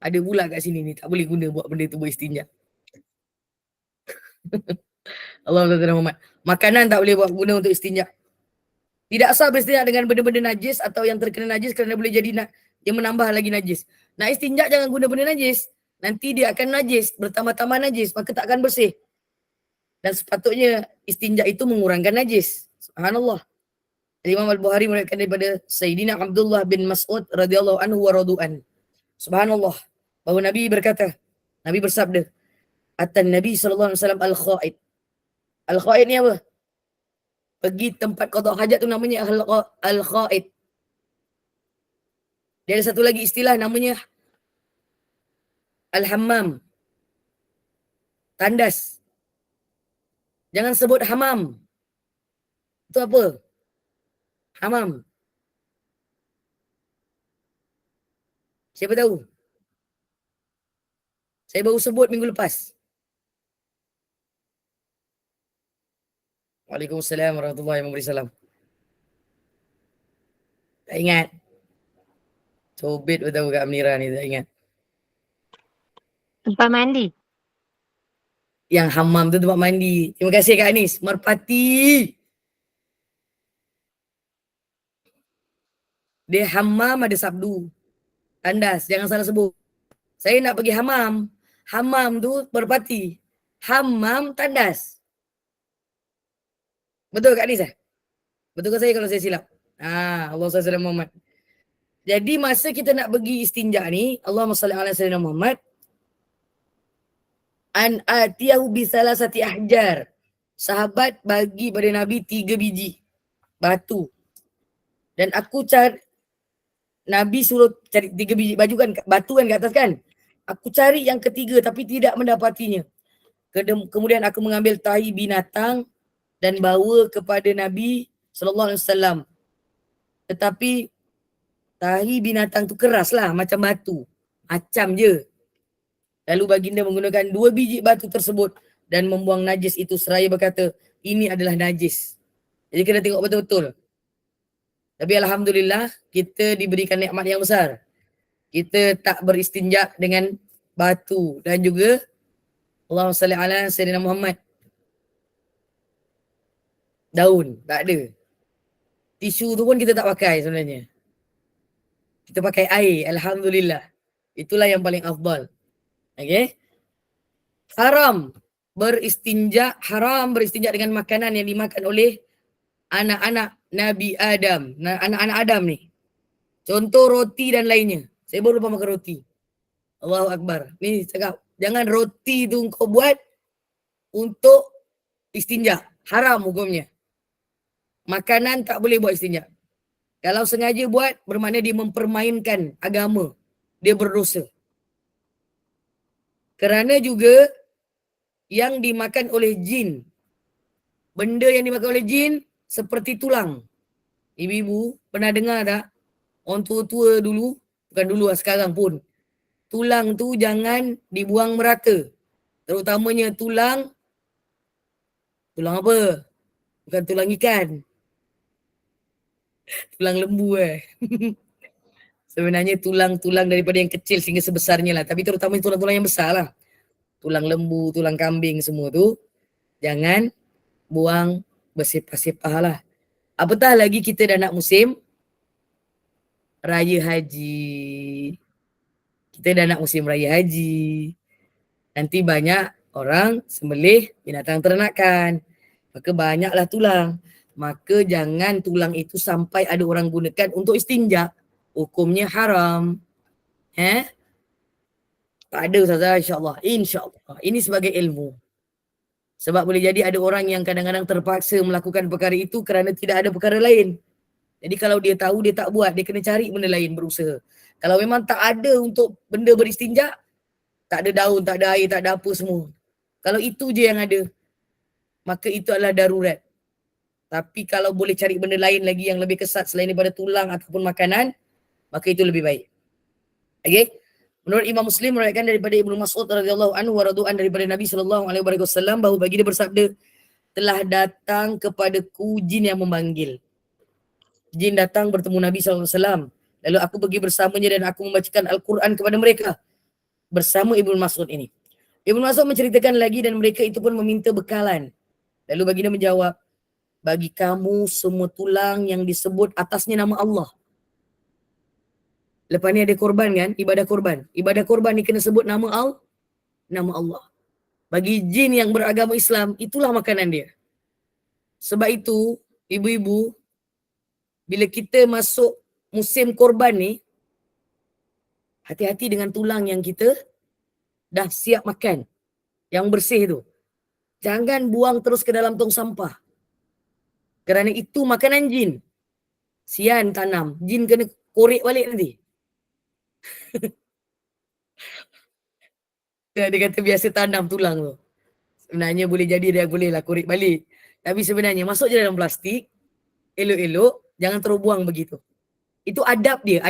Ada pula kat sini ni, tak boleh guna buat benda tu beristinja. Allah Muhammad. Makanan tak boleh buat guna untuk istinja. Tidak sah beristinja dengan benda-benda najis atau yang terkena najis kerana boleh jadi dia menambah lagi najis. Nak istinja jangan guna benda najis. Nanti dia akan najis, bertambah-tambah najis, maka tak akan bersih. Dan sepatutnya istinja itu mengurangkan najis. Subhanallah. Imam Al-Bukhari meriwayatkan daripada Sayyidina Abdullah bin Mas'ud radhiyallahu anhu wa radu'an. Subhanallah. Bahawa Nabi berkata, Nabi bersabda, Atan Nabi sallallahu alaihi wasallam al-kha'id. Al-kha'id ni apa? Pergi tempat qada hajat tu namanya al-kha'id. Dia ada satu lagi istilah namanya al-hammam. Tandas. Jangan sebut hamam. Itu apa? Hamam. Siapa tahu? Saya baru sebut minggu lepas. Waalaikumsalam warahmatullahi wabarakatuh. Tak ingat. Cobit pun tahu Kak Amnira ni, tak ingat. Tempat mandi. Yang hammam tu tempat mandi. Terima kasih Kak Anis. Merpati. Dia hammam ada sabdu. Tandas. Jangan salah sebut. Saya nak pergi hammam. Hammam tu merpati. Hammam tandas. Betul Kak Anis? Betul ke saya kalau saya silap? Allah SWT Muhammad. Jadi masa kita nak pergi istinja ni, Allahumma salli ala sayyidina Muhammad, an atiyahu bisalasati ahjar. Sahabat bagi pada Nabi 3 biji batu. Dan aku cari, Nabi suruh cari 3 biji baju kan, batu kan kat atas kan. Aku cari yang ketiga tapi tidak mendapatinya. Kemudian aku mengambil tahi binatang dan bawa kepada Nabi SAW. Tetapi tahi binatang tu keras lah macam batu. Macam je. Lalu baginda menggunakan 2 biji batu tersebut dan membuang najis itu seraya berkata, ini adalah najis. Jadi kena tengok betul-betul. Tapi alhamdulillah kita diberikan nikmat yang besar. Kita tak beristinja dengan batu dan juga Allahumma salli ala sayyidina Muhammad. Daun, tak ada. Tisu tu pun kita tak pakai sebenarnya. Kita pakai air, alhamdulillah. Itulah yang paling afdal. Okey. Haram beristinja dengan makanan yang dimakan oleh anak-anak Nabi Adam. Anak-anak Adam ni. Contoh roti dan lainnya. Saya baru lupa makan roti. Allahu Akbar. Ni cakap, jangan roti tu kau buat untuk istinja. Haram hukumnya. Makanan tak boleh buat istinja. Kalau sengaja buat, bermakna dia mempermainkan agama. Dia berdosa. Kerana juga yang dimakan oleh jin. Benda yang dimakan oleh jin seperti tulang. Ibu-ibu pernah dengar tak? Orang tua-tua dulu, bukan dulu lah, sekarang pun. Tulang tu jangan dibuang merata. Terutamanya tulang apa? Bukan tulang ikan. Tulang lembu Sebenarnya tulang-tulang daripada yang kecil sehingga sebesarnya lah. Tapi terutama tulang-tulang yang besar lah. Tulang lembu, tulang kambing semua tu. Jangan buang bersepah-sepah lah. Apatah lagi kita dah nak musim Raya Haji. Kita dah nak musim Raya Haji. Nanti banyak orang sembelih binatang ternakan. Maka banyaklah tulang. Maka jangan tulang itu sampai ada orang gunakan untuk istinja. Hukumnya haram. Tak ada Ustazah, insyaAllah. InsyaAllah. Ini sebagai ilmu. Sebab boleh jadi ada orang yang kadang-kadang terpaksa melakukan perkara itu kerana tidak ada perkara lain. Jadi kalau dia tahu, dia tak buat. Dia kena cari benda lain, berusaha. Kalau memang tak ada untuk benda beristinja, tak ada daun, tak ada air, tak ada apa semua. Kalau itu je yang ada, maka itu adalah darurat. Tapi kalau boleh cari benda lain lagi yang lebih kesat selain daripada tulang ataupun makanan, maka itu lebih baik. Okay? Menurut Imam Muslim meriwayatkan daripada Ibnu Mas'ud radhiyallahu anhu wa radu'an daripada Nabi sallallahu alaihi wasallam bahawa baginda bersabda, telah datang kepadaku jin yang memanggil. Jin datang bertemu Nabi sallallahu alaihi wasallam. Lalu aku pergi bersamanya dan aku membacakan Al-Quran kepada mereka bersama Ibnu Mas'ud ini. Ibnu Mas'ud menceritakan lagi dan mereka itu pun meminta bekalan. Lalu baginda menjawab, bagi kamu semua tulang yang disebut atasnya nama Allah. Lepas ni ada korban kan, ibadah korban. Ibadah korban ni kena sebut nama Allah. Bagi jin yang beragama Islam, itulah makanan dia. Sebab itu, ibu-ibu, bila kita masuk musim korban ni, hati-hati dengan tulang yang kita dah siap makan. Yang bersih tu. Jangan buang terus ke dalam tong sampah. Kerana itu makanan jin. Sian tanam. Jin kena korek balik nanti. Dia kata biasa tanam tulang tu. Sebenarnya boleh jadi dia boleh lah korek balik. Tapi sebenarnya masuk je dalam plastik. Elok-elok. Jangan terus buang begitu. Itu adab dia.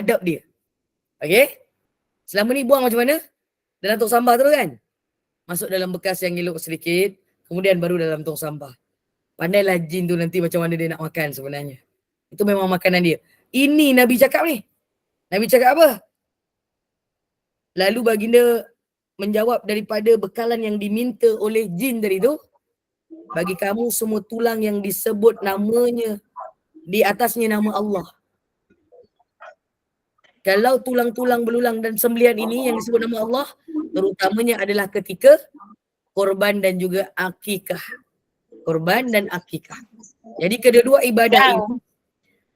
Okay? Selama ni buang macam mana? Dalam tong sampah terus kan? Masuk dalam bekas yang elok sedikit. Kemudian baru dalam tong sampah. Pandailah jin tu nanti macam mana dia nak makan sebenarnya. Itu memang makanan dia. Ini Nabi cakap ni. Nabi cakap apa? Lalu baginda menjawab daripada bekalan yang diminta oleh jin tadi tu. Bagi kamu semua tulang yang disebut namanya, di atasnya nama Allah. Kalau tulang-tulang belulang dan sembelihan ini yang disebut nama Allah, terutamanya adalah ketika korban dan juga akikah. Korban dan akikah. Jadi kedua-dua ibadah ini,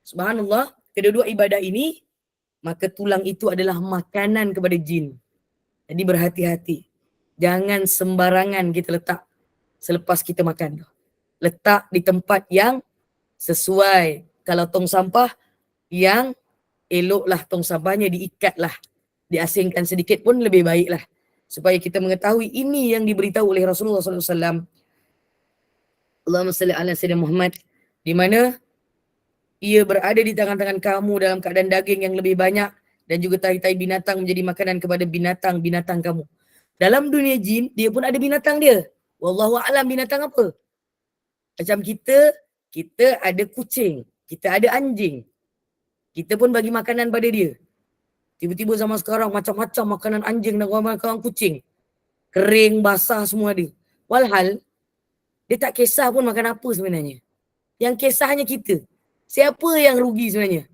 subhanallah, kedua-dua ibadah ini, maka tulang itu adalah makanan kepada jin. Jadi berhati-hati. Jangan sembarangan kita letak selepas kita makan. Letak di tempat yang sesuai. Kalau tong sampah, yang eloklah tong sampahnya diikatlah. Diasingkan sedikit pun lebih baiklah. Supaya kita mengetahui ini yang diberitahu oleh Rasulullah SAW. Allahumma salli ala Sayyidina Muhammad. Di mana ia berada di tangan-tangan kamu dalam keadaan daging yang lebih banyak dan juga tahi-tahi binatang menjadi makanan kepada binatang-binatang kamu. Dalam dunia jin, dia pun ada binatang dia. Wallahu a'lam binatang apa. Macam kita ada kucing, kita ada anjing. Kita pun bagi makanan pada dia. Tiba-tiba zaman sekarang macam-macam makanan anjing dan makanan kucing. Kering, basah semua ada. Walhal, dia tak kisah pun makan apa sebenarnya. Yang kisahnya kita. Siapa yang rugi sebenarnya?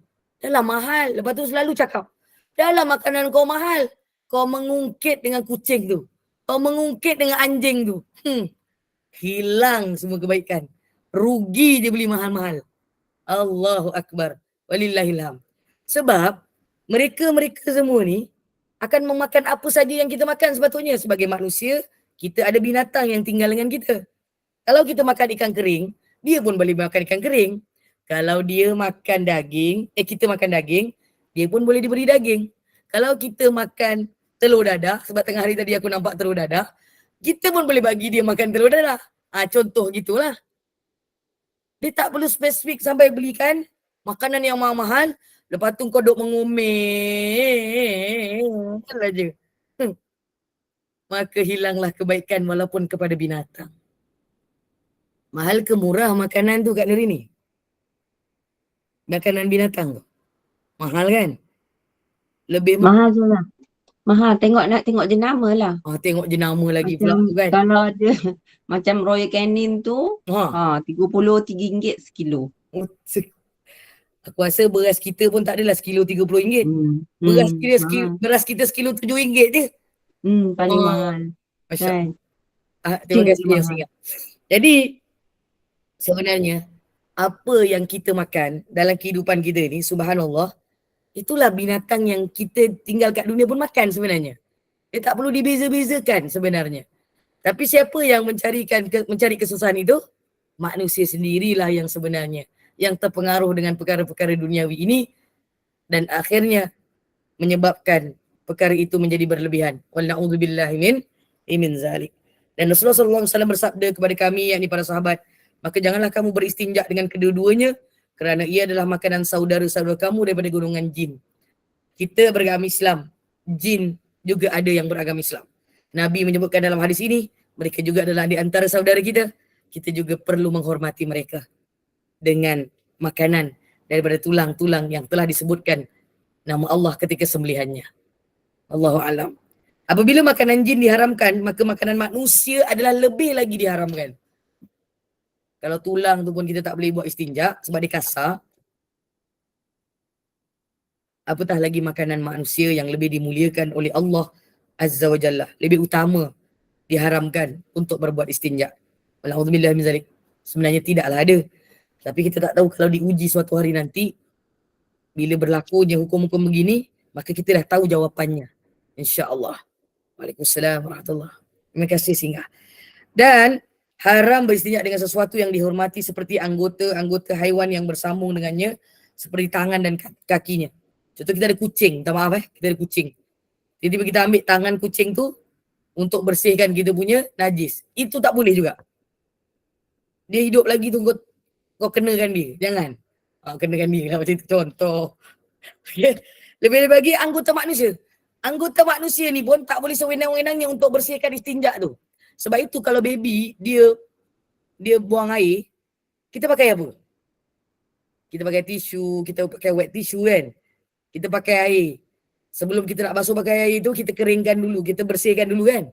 Dah lah mahal. Lepas tu selalu cakap, dah lah makanan kau mahal. kau mengungkit dengan kucing tu, kau mengungkit dengan anjing tu, hilang semua kebaikan. Rugi dia beli mahal-mahal. Allahu Akbar. Walillahilham. Sebab mereka semua ni akan memakan apa saja yang kita makan sepatutnya. Sebagai manusia, kita ada binatang yang tinggal dengan kita. Kalau kita makan ikan kering, dia pun boleh makan ikan kering. Kalau dia makan daging, kita makan daging, dia pun boleh diberi daging. Kalau kita makan telur dadah, sebab tengah hari tadi aku nampak telur dadah, kita pun boleh bagi dia makan telur dadah. Contoh gitulah. Dia tak perlu spesifik sampai belikan makanan yang mahal-mahal, lepas tu kau duk mengomel saja. Maka hilanglah kebaikan walaupun kepada binatang. Mahal ke murah makanan tu kat negeri ni? Makanan binatang tu. Mahal kan? Lebih Mahal je lah. Mahal. Nak tengok jenama lah. Tengok jenama lagi Macam pula tu kan. kalau ada macam Royal Canin tu, RM33 sekilo. Aku rasa beras kita pun tak adalah sekilo RM30. Beras kita sekilo RM7 je. Paling mahal. Masya Kan? Terima kasih yang singgah. Jadi sebenarnya apa yang kita makan dalam kehidupan kita ni, subhanallah, itulah binatang yang kita tinggal kat dunia pun makan sebenarnya. Dia tak perlu dibeza-bezakan sebenarnya. Tapi siapa yang mencari kesusahan itu? Manusia sendirilah yang sebenarnya yang terpengaruh dengan perkara-perkara duniawi ini dan akhirnya menyebabkan perkara itu menjadi berlebihan. Wal na'udzubillahi min zalik. Dan Rasulullah SAW bersabda kepada kami, yakni para sahabat, maka janganlah kamu beristinja dengan kedua-duanya kerana ia adalah makanan saudara-saudara kamu daripada golongan jin. Kita beragama Islam, jin juga ada yang beragama Islam. Nabi menyebutkan dalam hadis ini, mereka juga adalah di antara saudara kita. Kita juga perlu menghormati mereka dengan makanan daripada tulang-tulang yang telah disebutkan nama Allah ketika sembelihannya. Allahu a'lam. Apabila makanan jin diharamkan, maka makanan manusia adalah lebih lagi diharamkan. Kalau tulang tu pun kita tak boleh buat istinja sebab dia kasar. Apatah lagi makanan manusia yang lebih dimuliakan oleh Allah Azza wa Jalla. Lebih utama diharamkan untuk berbuat istinja. Alhamdulillah min zalik. Sebenarnya tidaklah ada. Tapi kita tak tahu kalau diuji suatu hari nanti, bila berlakunya hukum-hukum begini, maka kita dah tahu jawapannya. InsyaAllah. Waalaikumsalam warahmatullahi. Terima kasih singgah. Dan haram beristinja dengan sesuatu yang dihormati seperti anggota haiwan yang bersambung dengannya, seperti tangan dan kakinya. Contoh kita ada kucing, minta maaf kita ada kucing. Tiba-tiba kita ambil tangan kucing tu untuk bersihkan kita punya najis. Itu tak boleh juga. Dia hidup lagi tu kau kenakan dia. Jangan. Kenakan dia lah macam itu contoh. Okay. Lebih-lebih lagi anggota manusia. Anggota manusia ni pun tak boleh sewenang-wenangnya untuk bersihkan istinja tu. Sebab itu kalau baby dia buang air, kita pakai apa? Kita pakai tisu, kita pakai wet tisu kan. Kita pakai air. Sebelum kita nak basuh pakai air tu, kita keringkan dulu, kita bersihkan dulu kan.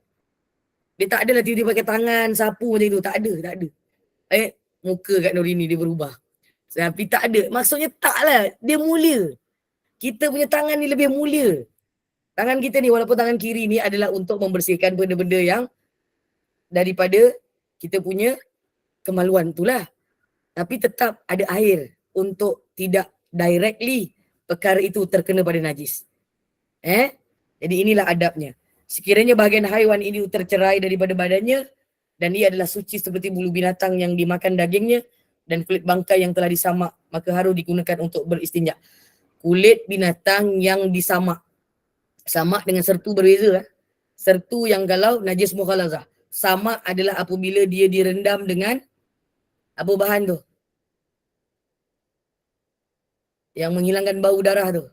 Dia tak adalah tiba-tiba pakai tangan, sapu macam tu. Tak ada. Muka kat Nurini dia berubah. Tapi tak ada. Maksudnya taklah. Dia mulia. Kita punya tangan ni lebih mulia. Tangan kita ni walaupun tangan kiri ni adalah untuk membersihkan benda-benda yang daripada kita punya kemaluan itulah. Tapi tetap ada air untuk tidak directly perkara itu terkena pada najis. Jadi inilah adabnya. Sekiranya bahagian haiwan ini tercerai daripada badannya dan ia adalah suci seperti bulu binatang yang dimakan dagingnya dan kulit bangkai yang telah disamak, maka harus digunakan untuk beristinja. Kulit binatang yang disamak. Samak dengan sertu berbeza. Sertu yang kalau najis mukhalazah. Samak adalah apabila dia direndam dengan apa bahan tu? Yang menghilangkan bau darah tu.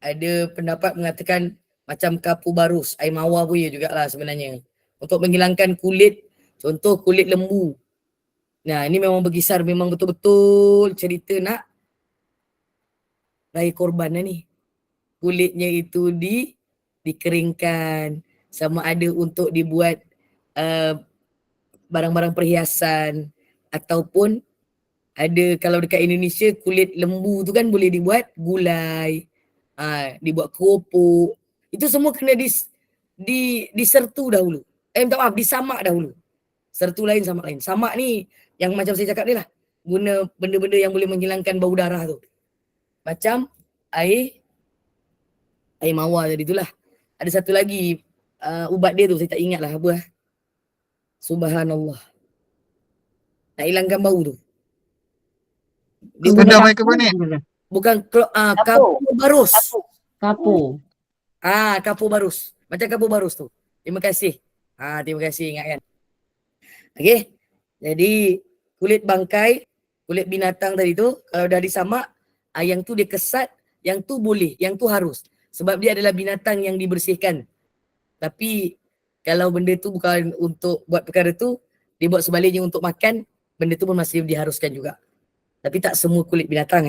Ada pendapat mengatakan macam kapu barus, air mawar punya jugalah sebenarnya. Untuk menghilangkan kulit, contoh kulit lembu. Nah ini memang berkisar, memang betul-betul cerita nak raya korban lah ni. Kulitnya itu dikeringkan, sama ada untuk dibuat barang-barang perhiasan ataupun Ada kalau dekat Indonesia kulit lembu tu kan boleh dibuat gulai, dibuat keropok. Itu semua kena disertu dahulu. Minta maaf, disamak dahulu. Sertu lain, samak lain. Samak ni yang macam saya cakap ni lah. Guna benda-benda yang boleh menghilangkan bau darah tu. Macam air mawar tadi tu lah. Ada satu lagi ubat dia tu, saya tak ingat lah apa. Subhanallah. Nak hilangkan bau tu. Dia Guna Sudah mikrofon ni. bukan kapur barus. Kapur. Kapur barus. Macam kapur barus tu. Terima kasih. Terima kasih ingatkan. Okey. Jadi kulit bangkai, kulit binatang tadi tu kalau dah disamak, yang tu dia kesat, yang tu boleh, yang tu harus. Sebab dia adalah binatang yang dibersihkan. Tapi kalau benda tu bukan untuk buat perkara tu, dia buat sebaliknya untuk makan, benda tu pun masih diharuskan juga. Tapi tak semua kulit binatang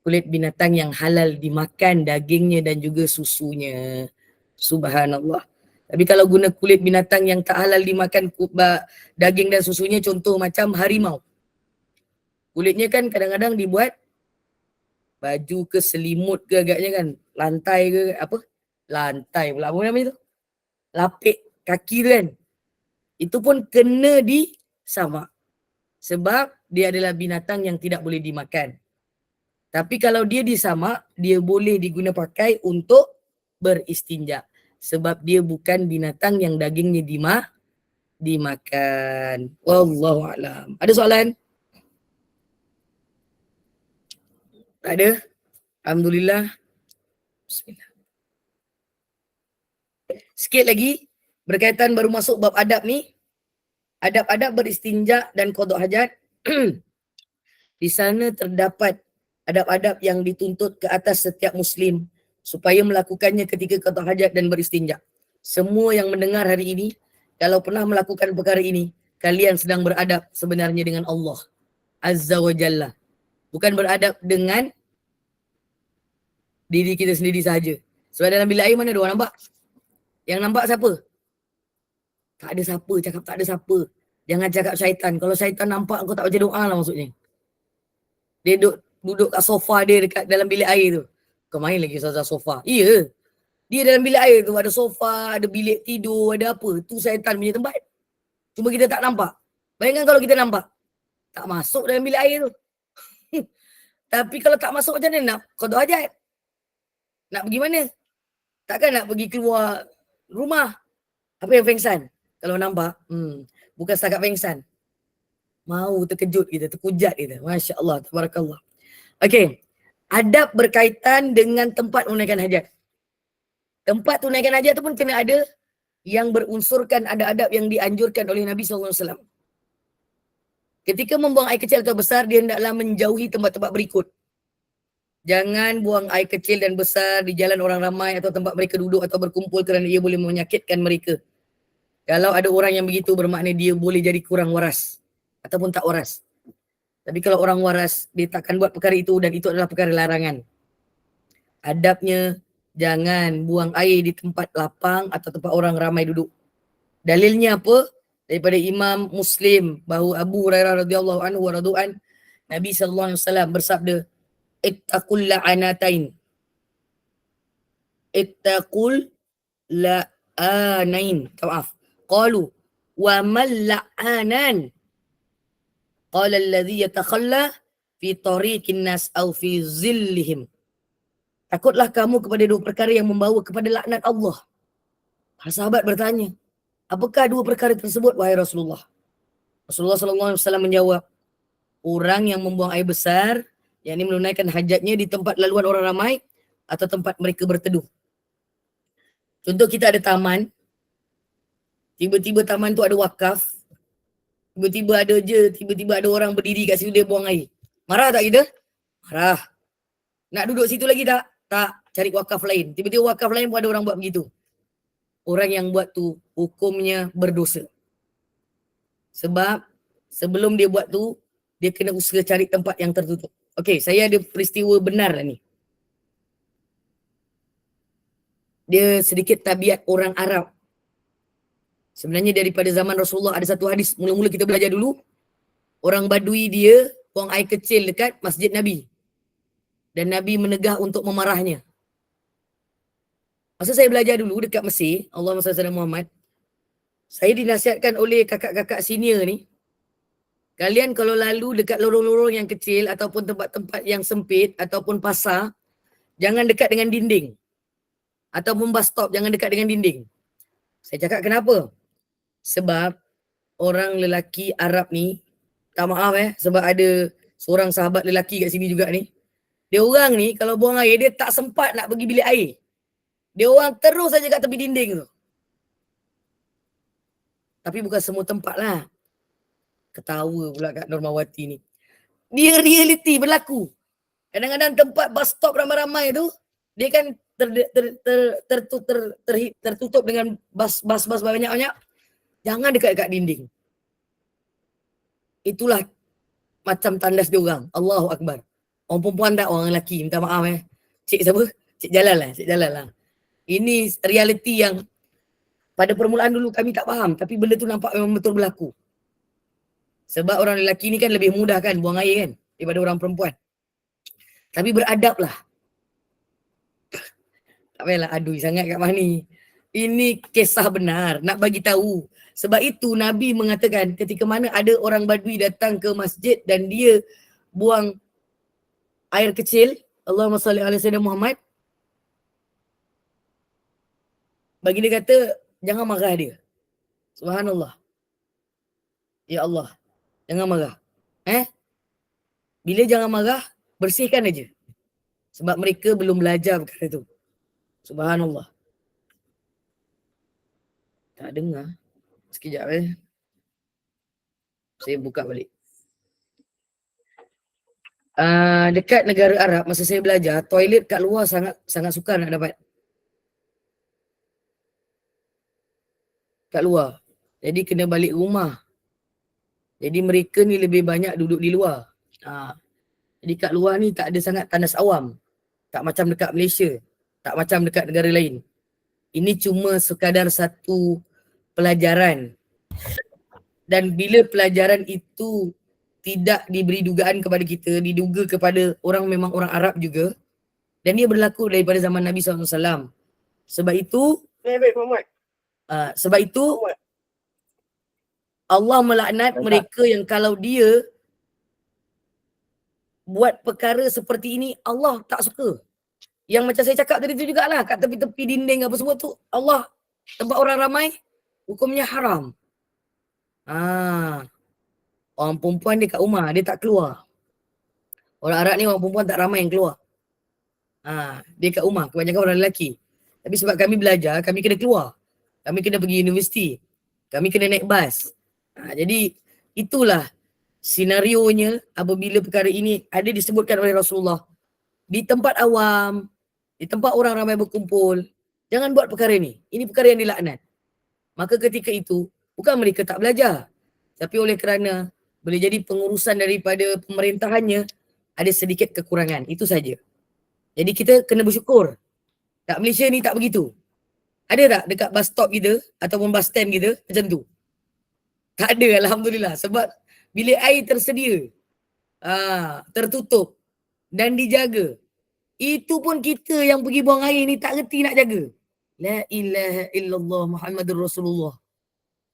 Kulit binatang yang halal dimakan dagingnya dan juga susunya. Subhanallah. Tapi kalau guna kulit binatang yang tak halal dimakan daging dan susunya, contoh macam harimau. Kulitnya kan kadang-kadang dibuat baju ke selimut ke agaknya kan. Lantai ke apa? Lantai pula apa namanya tu? Lapik kaki tu kan. Itu pun kena disamak. Sebab dia adalah binatang yang tidak boleh dimakan. Tapi kalau dia disamak, dia boleh diguna pakai untuk beristinja. Sebab dia bukan binatang yang dagingnya dimakan. Wallahualam. Ada soalan? Tak ada? Alhamdulillah. Bismillah. Sikit lagi berkaitan baru masuk bab adab ni. Adab-adab beristinja dan qada hajat. Di sana terdapat adab-adab yang dituntut ke atas setiap Muslim supaya melakukannya ketika qada hajat dan beristinja. Semua yang mendengar hari ini, kalau pernah melakukan perkara ini, kalian sedang beradab sebenarnya dengan Allah Azza wa Jalla. Bukan beradab dengan diri kita sendiri sahaja. Sebab dalam bilik air mana ada orang nampak? Yang nampak siapa? Tak ada siapa, cakap tak ada siapa. Jangan cakap syaitan. Kalau syaitan nampak kau tak baca doa lah maksudnya. Dia duduk kat sofa dia dekat dalam bilik air tu. Kau main lagi Ustazah sofa. Iya. Dia dalam bilik air tu ada sofa, ada bilik tidur, ada apa. Tu syaitan punya tempat. Cuma kita tak nampak. Bayangkan kalau kita nampak. Tak masuk dalam bilik air tu. Tapi kalau tak masuk macam mana nak qada hajat? Nak pergi mana? Takkan nak pergi keluar rumah. Apa yang pengsan? Kalau nampak, bukan setakat pengsan. Mau terkejut kita, terkujat kita. Masya Allah, tabarakallah. Okey. Adab berkaitan dengan tempat menunaikan hajat. Tempat tunaikan hajat tu pun kena ada yang berunsurkan adab-adab yang dianjurkan oleh Nabi SAW. Ketika membuang air kecil atau besar, dia hendaklah menjauhi tempat-tempat berikut. Jangan buang air kecil dan besar di jalan orang ramai atau tempat mereka duduk atau berkumpul kerana ia boleh menyakitkan mereka. Kalau ada orang yang begitu bermakna dia boleh jadi kurang waras ataupun tak waras. Tapi kalau orang waras, dia takkan buat perkara itu dan itu adalah perkara larangan. Adabnya, jangan buang air di tempat lapang atau tempat orang ramai duduk. Dalilnya apa? Daripada Imam Muslim bahawa Abu Hurairah radhiyallahu anhu wa radhu'an, Nabi SAW bersabda, ittaqul la'anatain. Ittaqul la'anain. Maaf. Qalu wa man la'anan? Qala alladhi yatakhalla fi tariqin nas aw fi zillihim. Takutlah kamu kepada dua perkara yang membawa kepada laknat Allah. Para sahabat bertanya, apakah dua perkara tersebut wahai Rasulullah? Rasulullah SAW menjawab, orang yang membuang air besar, yakni menunaikan hajatnya di tempat laluan orang ramai atau tempat mereka berteduh. Contoh kita ada taman, tiba-tiba taman tu ada wakaf, tiba-tiba ada orang berdiri kat situ dia buang air. Marah tak kita? Marah. Nak duduk situ lagi tak? Tak. Cari wakaf lain. Tiba-tiba wakaf lain pun ada orang buat begitu. Orang yang buat tu hukumnya berdosa. Sebab sebelum dia buat tu, dia kena usaha cari tempat yang tertutup. Okey, saya ada peristiwa benar lah ni. Dia sedikit tabiat orang Arab. Sebenarnya daripada zaman Rasulullah ada satu hadis, mula-mula kita belajar dulu. Orang Badui dia buang air kecil dekat masjid Nabi. Dan Nabi menegah untuk memarahnya. Masa saya belajar dulu dekat Mesir, Allahumma salli ala Muhammad, saya dinasihatkan oleh kakak-kakak senior ni, kalian kalau lalu dekat lorong-lorong yang kecil ataupun tempat-tempat yang sempit ataupun pasar, jangan dekat dengan dinding. Ataupun bus stop, jangan dekat dengan dinding. Saya cakap kenapa? Sebab orang lelaki Arab ni, tak maaf sebab ada seorang sahabat lelaki kat sini juga ni. Dia orang ni kalau buang air, dia tak sempat nak pergi bilik air. Dia orang terus saja kat tepi dinding tu. Tapi bukan semua tempat lah. Ketawa pula kat Normawati ni. Dia reality berlaku. Kadang-kadang tempat bus stop ramai-ramai tu, dia kan tertutup dengan bas banyak-banyak. Jangan dekat-dekat dinding. Itulah macam tandas dia orang. Allahu Akbar. Orang perempuan tak, orang lelaki. Minta maaf Cik siapa? Cik Jalal lah. Ini reality yang pada permulaan dulu kami tak faham. Tapi benda tu nampak memang betul berlaku. Sebab orang lelaki ni kan lebih mudah kan buang air kan daripada orang perempuan. Tapi beradablah. Tak payahlah adui sangat kat Mahni. Ini kisah benar. Nak bagi tahu. Sebab itu Nabi mengatakan ketika mana ada orang Badui datang ke masjid dan dia buang air kecil, Allahumma salli ala Sayyidina Muhammad, bagi dia kata, jangan marah dia. Subhanallah. Ya Allah, jangan marah. Bila jangan marah, bersihkan aja. Sebab mereka belum belajar perkara tu. Subhanallah. Tak dengar. Sekejap saya buka balik. Dekat negara Arab, masa saya belajar, toilet kat luar sangat sukar nak dapat. Kat luar. Jadi kena balik rumah. Jadi mereka ni lebih banyak duduk di luar. Jadi kat luar ni tak ada sangat tandas awam. Tak macam dekat Malaysia. Tak macam dekat negara lain. Ini cuma sekadar satu pelajaran. Dan bila pelajaran itu tidak diberi dugaan kepada kita, diduga kepada orang memang orang Arab juga. Dan dia berlaku daripada zaman Nabi SAW. Sebab itu, Allah melaknat mereka yang kalau dia buat perkara seperti ini, Allah tak suka. Yang macam saya cakap tadi tu jugalah, kat tepi-tepi dinding apa semua tu, Allah, tempat orang ramai, hukumnya haram. Orang perempuan dia kat rumah, dia tak keluar. Orang Arab ni orang perempuan tak ramai yang keluar. Dia kat rumah, kebanyakan orang lelaki. Tapi sebab kami belajar, kami kena keluar. Kami kena pergi universiti. Kami kena naik bas. Jadi itulah senarionya apabila perkara ini ada disebutkan oleh Rasulullah. Di tempat awam, di tempat orang ramai berkumpul, jangan buat perkara ini. Ini perkara yang dilaknat. Maka ketika itu, bukan mereka tak belajar. Tapi oleh kerana boleh jadi pengurusan daripada pemerintahannya ada sedikit kekurangan. Itu saja. Jadi kita kena bersyukur. Kat Malaysia ni tak begitu. Ada tak dekat bus stop kita ataupun bus stand kita macam tu? Tak ada, alhamdulillah. Sebab bilik air tersedia. Tertutup dan dijaga. Itu pun kita yang pergi buang air ni tak reti nak jaga. La ilaha illallah Muhammadur Rasulullah.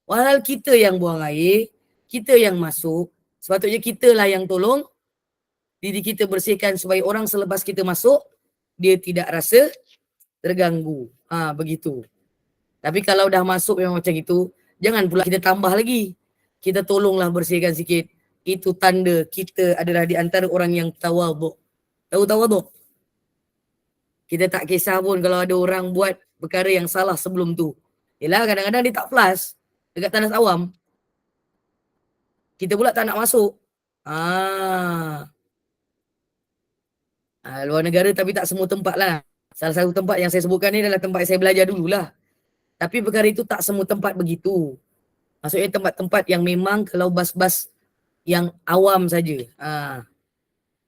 Walhal kita yang buang air, kita yang masuk, sepatutnya kita lah yang tolong diri kita bersihkan supaya orang selepas kita masuk, dia tidak rasa terganggu. Begitu. Tapi kalau dah masuk memang macam itu, jangan pula kita tambah lagi. Kita tolonglah bersihkan sikit. Itu tanda kita adalah di antara orang yang tawaduk. Tahu tawaduk? Kita tak kisah pun kalau ada orang buat perkara yang salah sebelum tu. Yelah kadang-kadang dia tak flash dekat tandas awam. Kita pula tak nak masuk. Luar negara tapi tak semua tempat lah. Salah satu tempat yang saya sebutkan ni adalah tempat yang saya belajar dululah. Tapi perkara itu tak semua tempat begitu. Maksudnya tempat-tempat yang memang kalau bas-bas yang awam saja.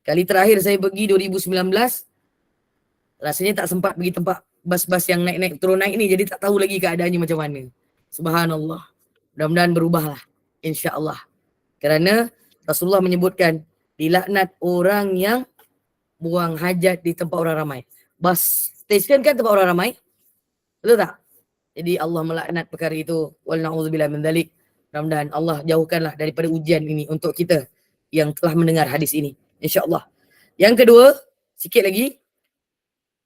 Kali terakhir saya pergi 2019, rasanya tak sempat pergi tempat bas-bas yang naik-naik turun naik ni. Jadi tak tahu lagi keadaannya macam mana. Subhanallah. Mudah-mudahan berubahlah. InsyaAllah. Kerana Rasulullah menyebutkan Dilaknat orang yang buang hajat di tempat orang ramai. Bus station kan tempat orang ramai. Betul tak? Jadi Allah melaknat perkara itu. Wal na'udzubillah min dzalik. Mudah-mudahan Allah jauhkanlah daripada ujian ini untuk kita yang telah mendengar hadis ini. InsyaAllah. Yang kedua, sikit lagi.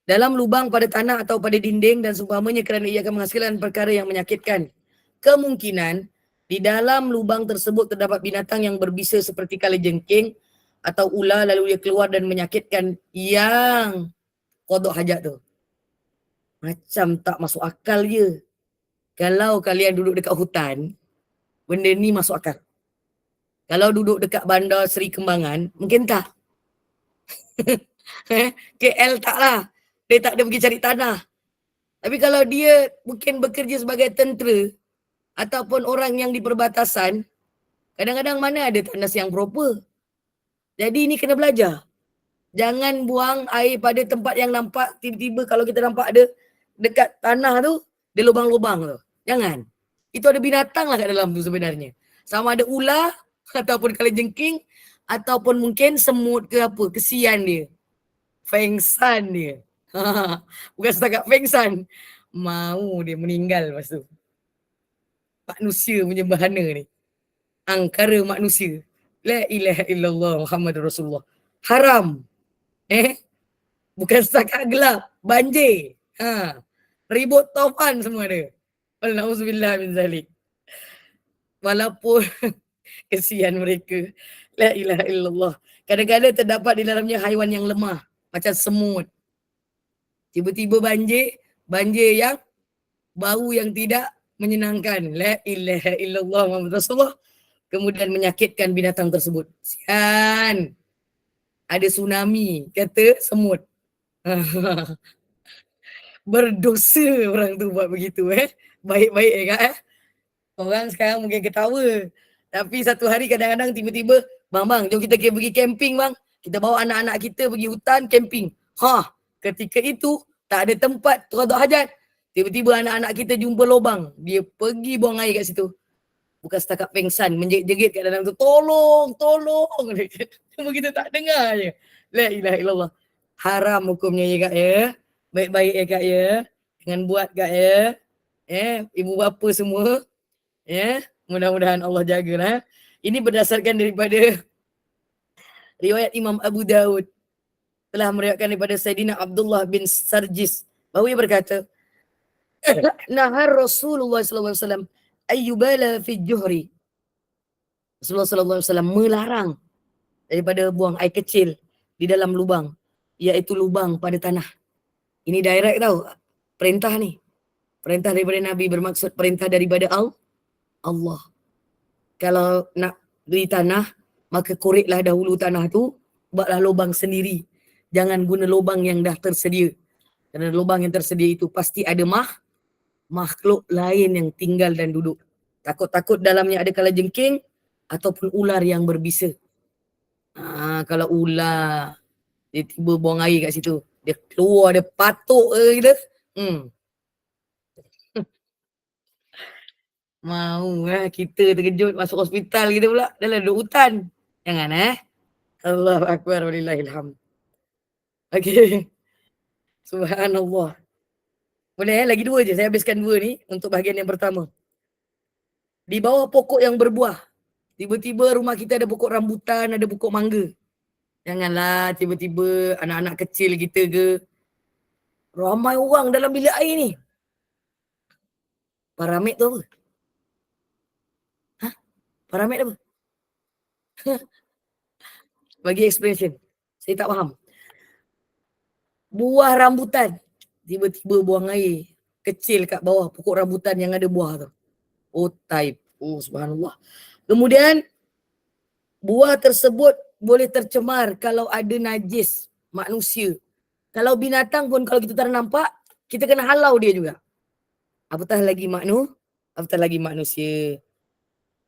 Dalam lubang pada tanah atau pada dinding dan seumpamanya kerana ia akan menghasilkan perkara yang menyakitkan. Kemungkinan di dalam lubang tersebut terdapat binatang yang berbisa seperti kalajengking atau ular lalu dia keluar dan menyakitkan yang qada hajat tu. Macam tak masuk akal je. Kalau kalian duduk dekat hutan, benda ni masuk akal. Kalau duduk dekat bandar Seri Kembangan, mungkin tak. KL tak lah. Dia tak ada pergi cari tanah. Tapi kalau dia mungkin bekerja sebagai tentera ataupun orang yang di perbatasan, kadang-kadang mana ada tandas yang proper. Jadi ini kena belajar. Jangan buang air pada tempat yang nampak tiba-tiba kalau kita nampak ada dekat tanah tu, dia lubang-lubang tu. Jangan. Itu ada binatang lah kat dalam tu sebenarnya. Sama ada ular ataupun kalajengking ataupun mungkin semut ke apa, kesian dia. Fengsan dia. Bukan setakat pengsan. Mau dia meninggal lepas tu. Manusia punya bahana ni. Angkara manusia. La ilaha illallah Muhammadur Rasulullah. Haram. Bukan setakat gelap. Banjir. Ribut taufan semua ada. Walna'udzubillah min zalik. Walaupun kesian mereka. La ilaha illallah. Kadang-kadang terdapat di dalamnya haiwan yang lemah. Macam semut. Tiba-tiba banjir yang bau yang tidak menyenangkan. La ilaha illallah Muhammad Rasulullah. Kemudian menyakitkan binatang tersebut. Sian. Ada tsunami, kata semut. Berdosa orang tu buat begitu. Baik-baik kan? Orang sekarang mungkin ketawa. Tapi satu hari kadang-kadang tiba-tiba, bang, jom kita pergi camping bang. Kita bawa anak-anak kita pergi hutan camping. Ketika itu tak ada tempat qada hajat. Tiba-tiba anak-anak kita jumpa lubang. Dia pergi buang air kat situ. Bukan setakat pengsan, menjerit-jerit kat dalam tu. Tolong. Cuma kita tak dengar je. La ilaha illallah. Haram hukumnya ya kak ya. Baik-baik ya kak ya. Jangan buat kak ya. Ibu bapa semua. Mudah-mudahan Allah jagalah. Ini berdasarkan daripada riwayat Imam Abu Daud. Telah meriwayatkan daripada Sayyidina Abdullah bin Sarjis. Bahawa ia berkata, Nahar Rasulullah SAW ayyubala fi juhri. Rasulullah SAW melarang daripada buang air kecil di dalam lubang. Iaitu lubang pada tanah. Ini direct tau. Perintah ni. Perintah daripada Nabi bermaksud perintah daripada Allah. Kalau nak beri tanah, maka koriklah dahulu tanah tu. Buatlah lubang sendiri. Jangan guna lubang yang dah tersedia. Kerana lubang yang tersedia itu pasti ada makhluk lain yang tinggal dan duduk. Takut-takut dalamnya ada kalajengking ataupun ular yang berbisa. Kalau ular, dia tiba buang air kat situ. Dia keluar, dia patuk kita. Mau kita terkejut masuk hospital kita pula. Dalam duduk hutan. Jangan Allahu Akbar walillahilhamd. Okey. Subhanallah. Boleh lagi dua je. Saya habiskan dua ni untuk bahagian yang pertama. Di bawah pokok yang berbuah. Tiba-tiba rumah kita ada pokok rambutan, ada pokok mangga. Janganlah tiba-tiba anak-anak kecil kita ke. Ramai orang dalam bilik air ni. Paramid tu apa? Paramid apa? Bagi explanation. Saya tak faham. Buah rambutan. Tiba-tiba buang air kecil kat bawah pokok rambutan yang ada buah tu. Type. Subhanallah. Kemudian buah tersebut boleh tercemar kalau ada najis manusia. Kalau binatang pun kalau kita tak nampak, kita kena halau dia juga. Apatah lagi manusia.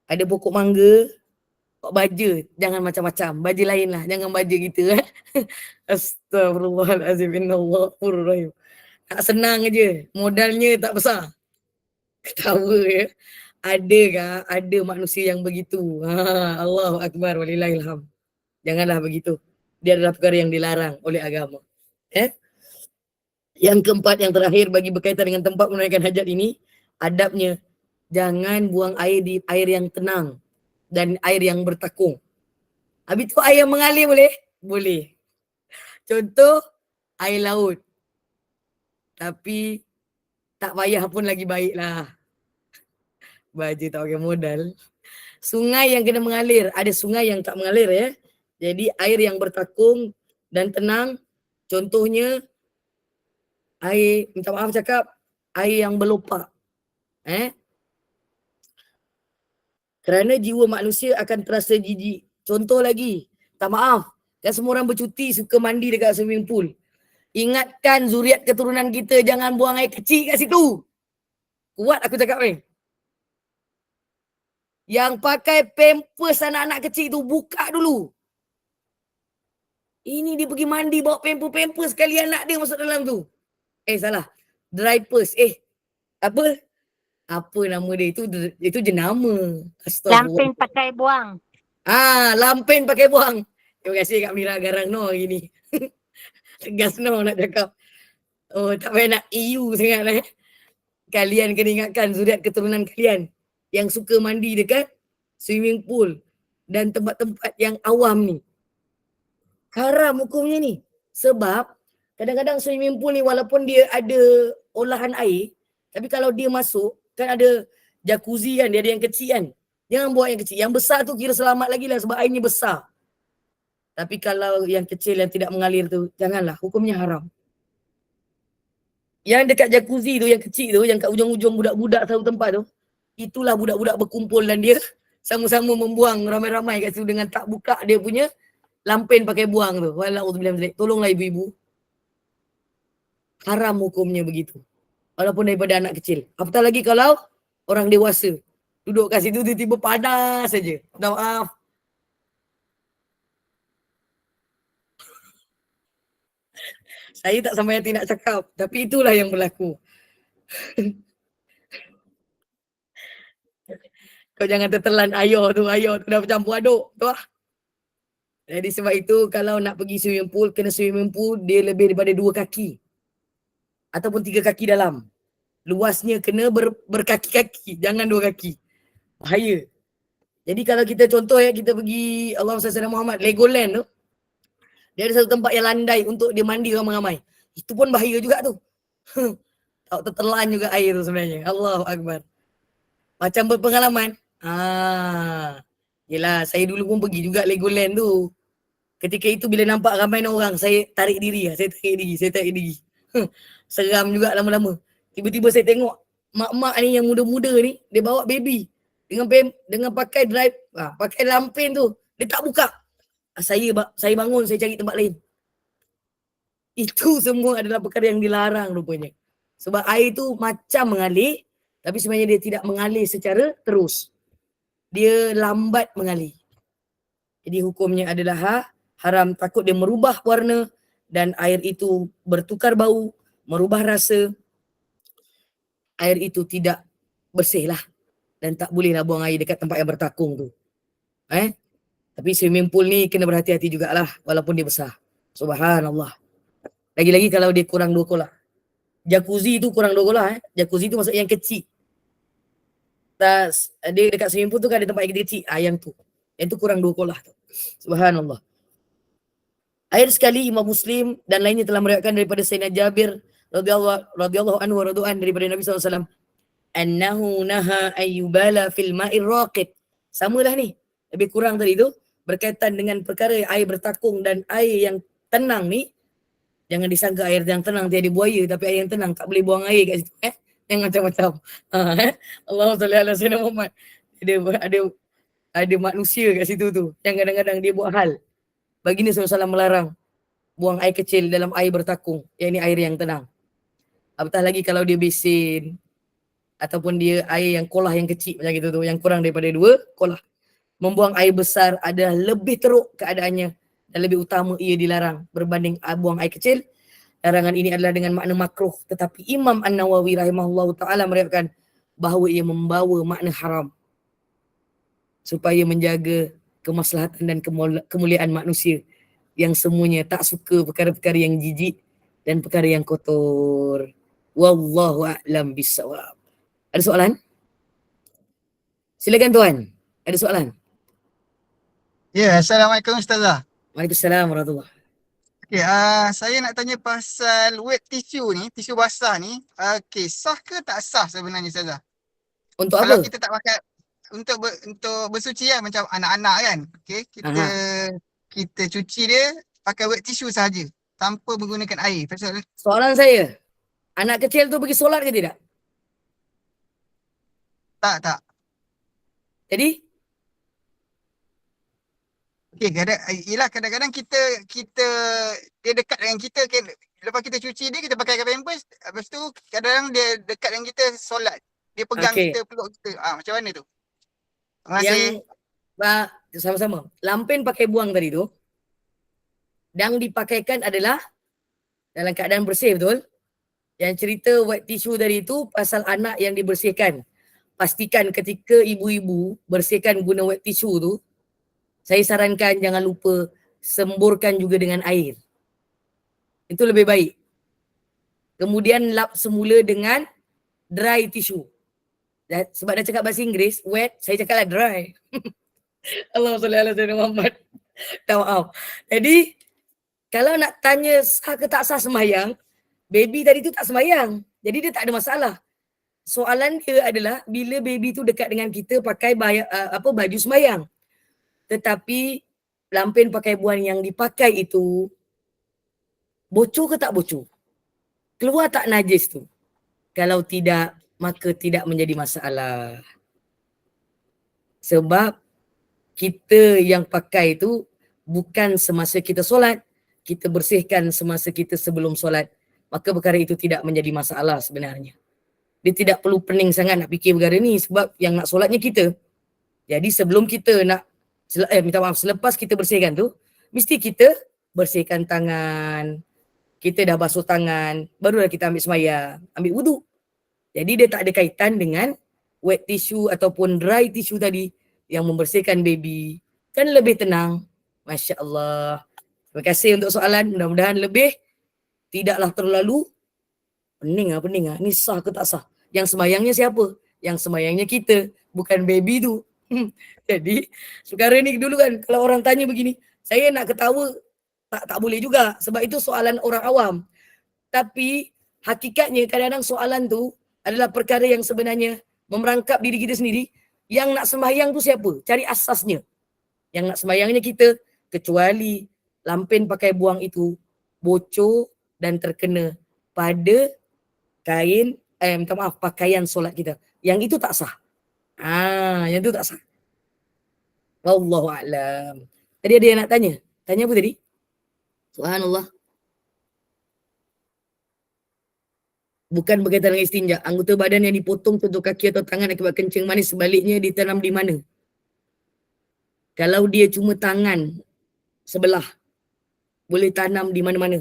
Ada pokok mangga, pokok baja, jangan macam-macam. Baja lain lah, jangan baja kita. Astaghfirullahalazim, innallahu ghafurur rahim. Tak senang je, modalnya tak besar. Ketawa ya. Ada manusia yang begitu. Allahu Akbar walillahilhamd. Janganlah begitu. Dia adalah perkara yang dilarang oleh agama. Yang keempat, yang terakhir bagi berkaitan dengan tempat menunaikan hajat ini, adabnya jangan buang air di air yang tenang dan air yang bertakung. Habis tu air yang mengalir boleh? Boleh. Contoh, air laut. Tapi tak payah pun lagi baiklah. Baju tak pakai modal. Sungai yang kena mengalir. Ada sungai yang tak mengalir ya. Jadi air yang bertakung dan tenang. Contohnya air, minta maaf cakap, air yang berlopak. Kerana jiwa manusia akan terasa jijik. Contoh lagi, tak maaf, kan semua orang bercuti suka mandi dekat swimming pool. Ingatkan zuriat keturunan kita jangan buang air kecil kat situ. Kuat aku cakap ni. Yang pakai pampers anak-anak kecil tu buka dulu. Ini dia pergi mandi bawa pampers sekali anak dia masuk dalam tu. Salah. Diapers. Apa? Apa nama dia? Itu jenama. Lampin pakai buang. Lampin pakai buang. Terima kasih Kak Mira garang no hari ni. Tegas no nak cakap. Oh, tak payah nak EU sangat Kalian kena ingatkan zuriat keturunan kalian yang suka mandi dekat swimming pool dan tempat-tempat yang awam ni. Haram hukumnya ni. Sebab kadang-kadang swimming pool ni walaupun dia ada olahan air, tapi kalau dia masuk, kan ada jacuzzi kan, dia ada yang kecil kan. Jangan buat yang kecil. Yang besar tu kira selamat lagi lah sebab airnya besar. Tapi kalau yang kecil yang tidak mengalir tu, janganlah. Hukumnya haram. Yang dekat jacuzzi tu, yang kecil tu, yang kat ujung-ujung budak-budak satu tempat tu, itulah budak-budak berkumpul dan dia sama-sama membuang ramai-ramai kat situ dengan tak buka dia punya lampin pakai buang tu. Walauzubillah. Tolonglah ibu-ibu. Haram hukumnya begitu. Walaupun daripada anak kecil. Apatah lagi kalau orang dewasa. Duduk kat situ tiba-tiba panas saja. Minta maaf. Saya tak sampai hati nak cakap. Tapi itulah yang berlaku. Kau jangan tertelan ayah tu dah bercampur aduk. Tu lah. Jadi sebab itu kalau nak pergi swimming pool, kena swimming pool dia lebih daripada 2 kaki. Ataupun 3 kaki dalam. Luasnya kena berkaki-kaki. Jangan 2 kaki. Bahaya. Jadi kalau kita contoh kita pergi Allahumma salli ala Muhammad, Legoland tu. Dia ada satu tempat yang landai untuk dia mandi ramai-ramai. Itu pun bahaya juga tu. Tak tertelan juga air tu sebenarnya. Allahu Akbar. Macam berpengalaman. Yelah, saya dulu pun pergi juga Legoland tu. Ketika itu bila nampak ramai orang, saya tarik diri. Seram juga lama-lama. Tiba-tiba saya tengok mak-mak ni yang muda-muda ni, dia bawa baby. Dengan pakai pakai lampin tu. Dia tak buka. Saya bangun, saya cari tempat lain. Itu semua adalah perkara yang dilarang rupanya. Sebab air tu macam mengalir, tapi sebenarnya dia tidak mengalir secara terus. Dia lambat mengalir. Jadi hukumnya adalah haram, takut dia merubah warna dan air itu bertukar bau, merubah rasa. Air itu tidak bersih lah. Dan tak bolehlah buang air dekat tempat yang bertakung tu. Tapi swimming pool ni kena berhati-hati jugalah walaupun dia besar. Subhanallah. Lagi-lagi kalau dia kurang 2 kolah. Jacuzzi tu kurang 2 kolah. Jacuzzi tu maksud yang kecil. Dia dekat swimming pool tu kan ada tempat yang kecil. Yang tu. Yang tu kurang 2 kolah tu. Subhanallah. Akhir sekali Imam Muslim dan lainnya telah meriwayatkan daripada Sayyidina Jabir radhiyallahu anhu radhu'an daripada Nabi SAW. Annahu naha ayyubala fil ma'ir raqid. Samalah ni. Lebih kurang tadi tu. Berkaitan dengan perkara air bertakung dan air yang tenang ni. Jangan disangka air yang tenang tiada buaya. Tapi air yang tenang tak boleh buang air kat situ. Yang macam-macam. Allahumma salli ala sayyidina Muhammad. Ada manusia kat situ tu. Yang kadang-kadang dia buat hal. Baginda SAW melarang buang air kecil dalam air bertakung. Yang ini air yang tenang. Apatah lagi kalau dia besin. Ataupun dia air yang kolah yang kecil macam itu tu. Yang kurang daripada 2 kolah. Membuang air besar adalah lebih teruk keadaannya. Dan lebih utama ia dilarang berbanding buang air kecil. Larangan ini adalah dengan makna makruh. Tetapi Imam An-Nawawi rahimahullah ta'ala meriwayatkan bahawa ia membawa makna haram. Supaya menjaga kemaslahatan dan kemuliaan manusia yang semuanya tak suka perkara-perkara yang jijik dan perkara yang kotor. Wallahu a'lam bissawab. Ada soalan? Silakan tuan. Ada soalan? Ya, Assalamualaikum Ustazah. Waalaikumsalam warahmatullahi. Okey, saya nak tanya pasal wet tissue ni, tisu basah ni, sah ke tak sah sebenarnya Ustazah? Untuk Kalau apa? kita tak pakai untuk bersuci kan, macam anak-anak kan, okey, kita cuci dia pakai wet tissue sahaja tanpa menggunakan air. Pasal Soalan saya, anak kecil tu pergi solat ke tidak? tak. Jadi, Okey, kadang-kadang kita dia dekat dengan kita kan, lepas kita cuci dia, kita pakai pampers, lepas tu kadang-kadang dia dekat dengan kita solat. Dia pegang Okey. kita, peluk kita. Macam mana tu? Terima kasih. yang sama-sama. Lampen pakai buang tadi tu, yang dipakaikan adalah dalam keadaan bersih, betul? Yang cerita wet tissue tadi tu pasal anak yang dibersihkan. Pastikan ketika ibu-ibu bersihkan guna wet tissue tu, saya sarankan jangan lupa semburkan juga dengan air. Itu lebih baik. Kemudian lap semula dengan dry tissue. Sebab dah cakap bahasa Inggeris, wet, saya cakaplah dry. Allahumma salli ala sayyidina Muhammad. Tak maaf. Jadi, kalau nak tanya sah ke tak sah sembahyang, baby tadi tu tak sembahyang. Jadi dia tak ada masalah. Soalan dia adalah bila baby tu dekat dengan kita pakai baju sembahyang. Tetapi lampen pakai buang yang dipakai itu bocor ke tak bocor? Keluar tak najis tu? Kalau tidak, maka tidak menjadi masalah. Sebab kita yang pakai itu bukan semasa kita solat, kita bersihkan semasa kita sebelum solat. Maka perkara itu tidak menjadi masalah sebenarnya. Dia tidak perlu pening sangat nak fikir perkara ni sebab yang nak solatnya kita. Jadi sebelum kita nak selepas kita bersihkan tu, mesti kita bersihkan tangan, kita dah basuh tangan, barulah kita ambil sembahyang, ambil wudu. Jadi dia tak ada kaitan dengan wet tissue ataupun dry tissue tadi yang membersihkan baby. Kan lebih tenang. Masya Allah. Terima kasih untuk soalan. Mudah-mudahan lebih tidaklah terlalu pening. Ni sah ke tak sah? Yang sembahyangnya siapa? Yang sembahyangnya kita, bukan baby tu. Jadi sekarang ni dulu kan kalau orang tanya begini, saya nak ketawa tak boleh juga sebab itu soalan orang awam. Tapi hakikatnya kadang-kadang soalan tu adalah perkara yang sebenarnya memerangkap diri kita sendiri. Yang nak sembahyang tu siapa? Cari asasnya. Yang nak sembahyangnya kita, kecuali lampen pakai buang itu bocor dan terkena pada kain, pakaian solat kita. Yang itu tak sah. Yang tu tak sah. Wallahu a'lam. Tadi ada yang nak tanya. Tanya apa tadi? Subhanallah. Bukan berkaitan dengan istinja. Anggota badan yang dipotong contoh kaki atau tangan akibat kencing manis sebaliknya ditanam di mana? Kalau dia cuma tangan sebelah, boleh tanam di mana-mana.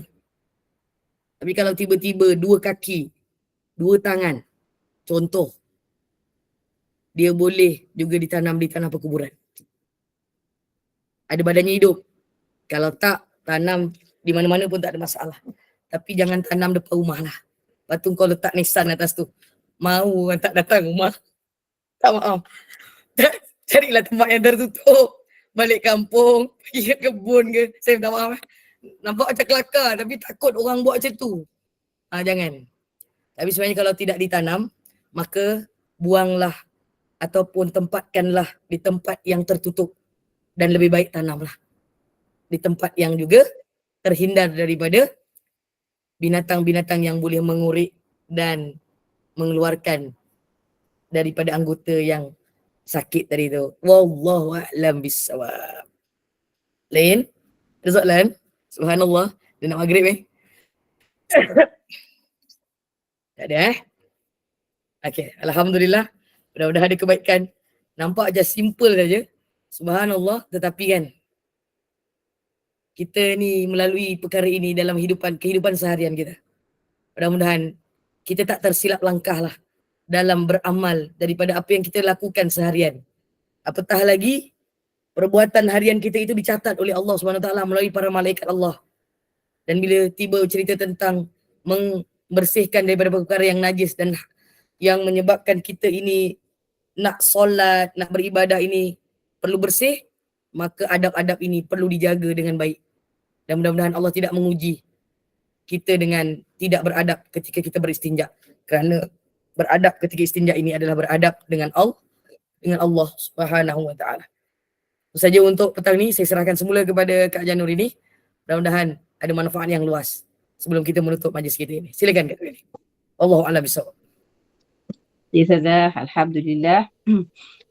Tapi kalau tiba-tiba dua kaki, dua tangan, contoh, dia boleh juga ditanam di tanah perkuburan. Ada badannya hidup. Kalau tak, tanam di mana-mana pun tak ada masalah. Tapi jangan tanam depan rumah lah. Lepas tu kau letak nisan atas tu. Mau orang tak datang rumah. Tak maaf. Carilah tempat yang tertutup. Balik kampung, pergi ke kebun ke. Saya minta maaf. Nampak macam kelakar tapi takut orang buat macam tu. Jangan. Tapi sebenarnya kalau tidak ditanam, maka buanglah ataupun tempatkanlah di tempat yang tertutup. Dan lebih baik tanamlah di tempat yang juga terhindar daripada binatang-binatang yang boleh mengurik dan mengeluarkan daripada anggota yang sakit tadi tu. Wallahu a'lam bissawab. Lain? Ada soalan? Subhanallah. Dia nak maghrib Tak ada Okay. Alhamdulillah. Mudah-mudahan ada kebaikan. Nampak je simple saja. Subhanallah. Tetapi kan, kita ni melalui perkara ini dalam kehidupan seharian kita. Mudah-mudahan kita tak tersilap langkah lah dalam beramal daripada apa yang kita lakukan seharian. Apatah lagi perbuatan harian kita itu dicatat oleh Allah SWT melalui para malaikat Allah. Dan bila tiba cerita tentang membersihkan daripada perkara yang najis dan yang menyebabkan kita ini nak solat, nak beribadah ini perlu bersih, maka adab-adab ini perlu dijaga dengan baik. Dan mudah-mudahan Allah tidak menguji kita dengan tidak beradab ketika kita beristinja. Kerana beradab ketika istinja ini adalah beradab dengan Allah Subhanahu wa taala. Itu saja untuk petang ni, saya serahkan semula kepada Kak Janur ini. Mudah-mudahan ada manfaat yang luas sebelum kita menutup majlis kita ini. Silakan Kak Janur. Allahu a'lam bishawab. Ya Ustazah, Alhamdulillah.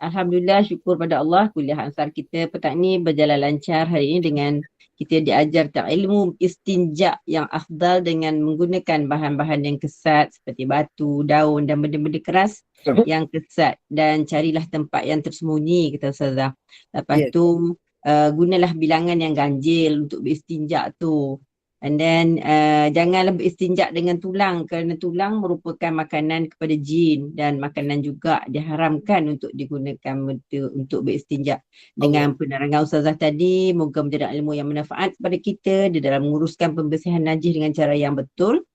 Alhamdulillah, syukur pada Allah kuliah Ansar kita petang ni berjalan lancar hari ini dengan kita diajar tentang ilmu istinja yang afdal dengan menggunakan bahan-bahan yang kesat seperti batu, daun dan benda-benda keras yang kesat, dan carilah tempat yang tersembunyi, kata Ustazah. Lepas tu gunalah bilangan yang ganjil untuk beristinja tu. And then janganlah beristinja dengan tulang kerana tulang merupakan makanan kepada jin dan makanan juga diharamkan untuk digunakan untuk beristinja. Dengan penerangan Ustazah tadi, moga menjadi ilmu yang bermanfaat kepada kita di dalam menguruskan pembersihan najis dengan cara yang betul.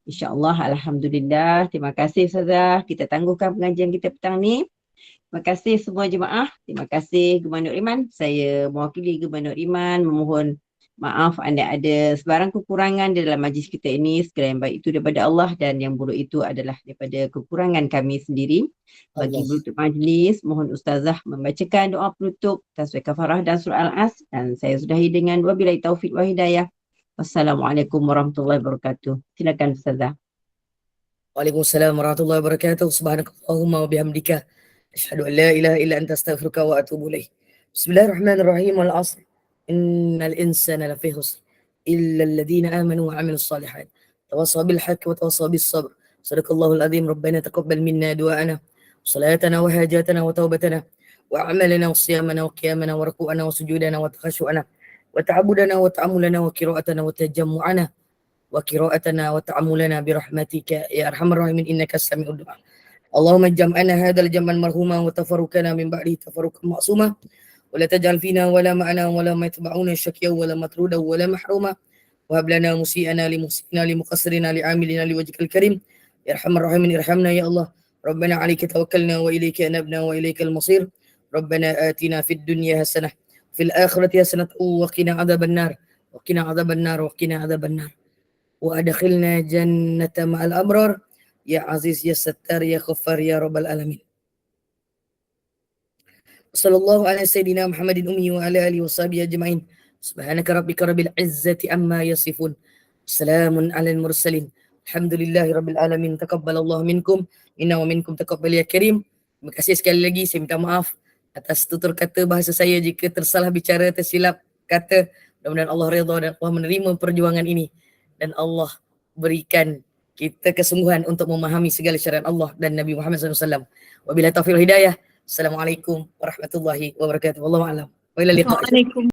InsyaAllah, Alhamdulillah. Terima kasih Ustazah. Kita tangguhkan pengajian kita petang ni. Terima kasih semua jemaah. Terima kasih Gubernur Iman. Saya mewakili Gubernur Iman memohon maaf anda ada sebarang kekurangan di dalam majlis kita ini. Segala yang baik itu daripada Allah dan yang buruk itu adalah daripada kekurangan kami sendiri. Bagi penutup majlis, mohon Ustazah membacakan doa penutup, tasbih kafarah dan surah Al-As, dan saya sudahi dengan wabillahi taufiq wa hidayah. Wassalamualaikum warahmatullahi wabarakatuh. Silakan Ustazah. Waalaikumsalam warahmatullahi wabarakatuh. Subhanakallahumma wa bihamdika asyhadu an la ilaha illa anta astaghfiruka wa atubu ilaik. Bismillahirrahmanirrahim. Wal 'asr. Innal insana lafi khusr illa alladhina amanu wa 'amilus shalihat. Tawassaw bil haqqi wa tawassaw bis sabr. Sadaqallahul azim. Rabbana taqabbal minna du'ana, salatana wa hajatana wa taubatana wa a'malana wa siyamana wa qiyamana wa ruku'ana wa sujudana wa takhashu'ana wa ta'abudana wa ta'amulana wa qira'atana wa tajammu'ana wa qira'atana wa ta'amulana bi rahmatika ya arhamar rahimin innaka as-sami'ud du'a. Allahumma jam'ana hadzal jam'an marhuma wa tafarruqana min ba'di tafarruqan ma'suma wa la taj'al fina wa la ma'ana wa la matba'una syaqiyya wa la matruda wa la mahruma wa hab lana musi'ana li muhsinina li muqassirina li 'amilina li wajhikal karim ya arhamar rahimin irhamna ya Allah. Rabbana 'alaika tawakkalna wa ilayka anabna wa ilaykal masir. Rabbana atina fid dunya hasanah fil akhirati hasanah wa qina adzaban nar wa qina adzaban nar wa qina adzaban nar wa adkhilna jannata ma'al abrar ya aziz ya sattar ya ghaffar ya rabbal alamin. Sallallahu ala sayyidina Muhammadin ummi wa ala alihi wa sahbihi ajma'in. Subhanaka rabbika rabbil izzati amma yasifun. Salamun alal mursalin. Alhamdulillahi rabbil alamin. Taqabbalallahu minkum inna wa minkum taqabbal ya karim. Terima kasih sekali lagi, saya minta maaf atas tutur kata bahasa saya jika tersalah bicara, tersilap kata. Mudah-mudahan Allah redha dan Allah menerima perjuangan ini dan Allah berikan kita kesungguhan untuk memahami segala syariat Allah dan Nabi Muhammad SAW. Wabillahi taufiq wal hidayah. Assalamualaikum warahmatullahi wabarakatuh. Wallahu a'lam. Wa ila liqa.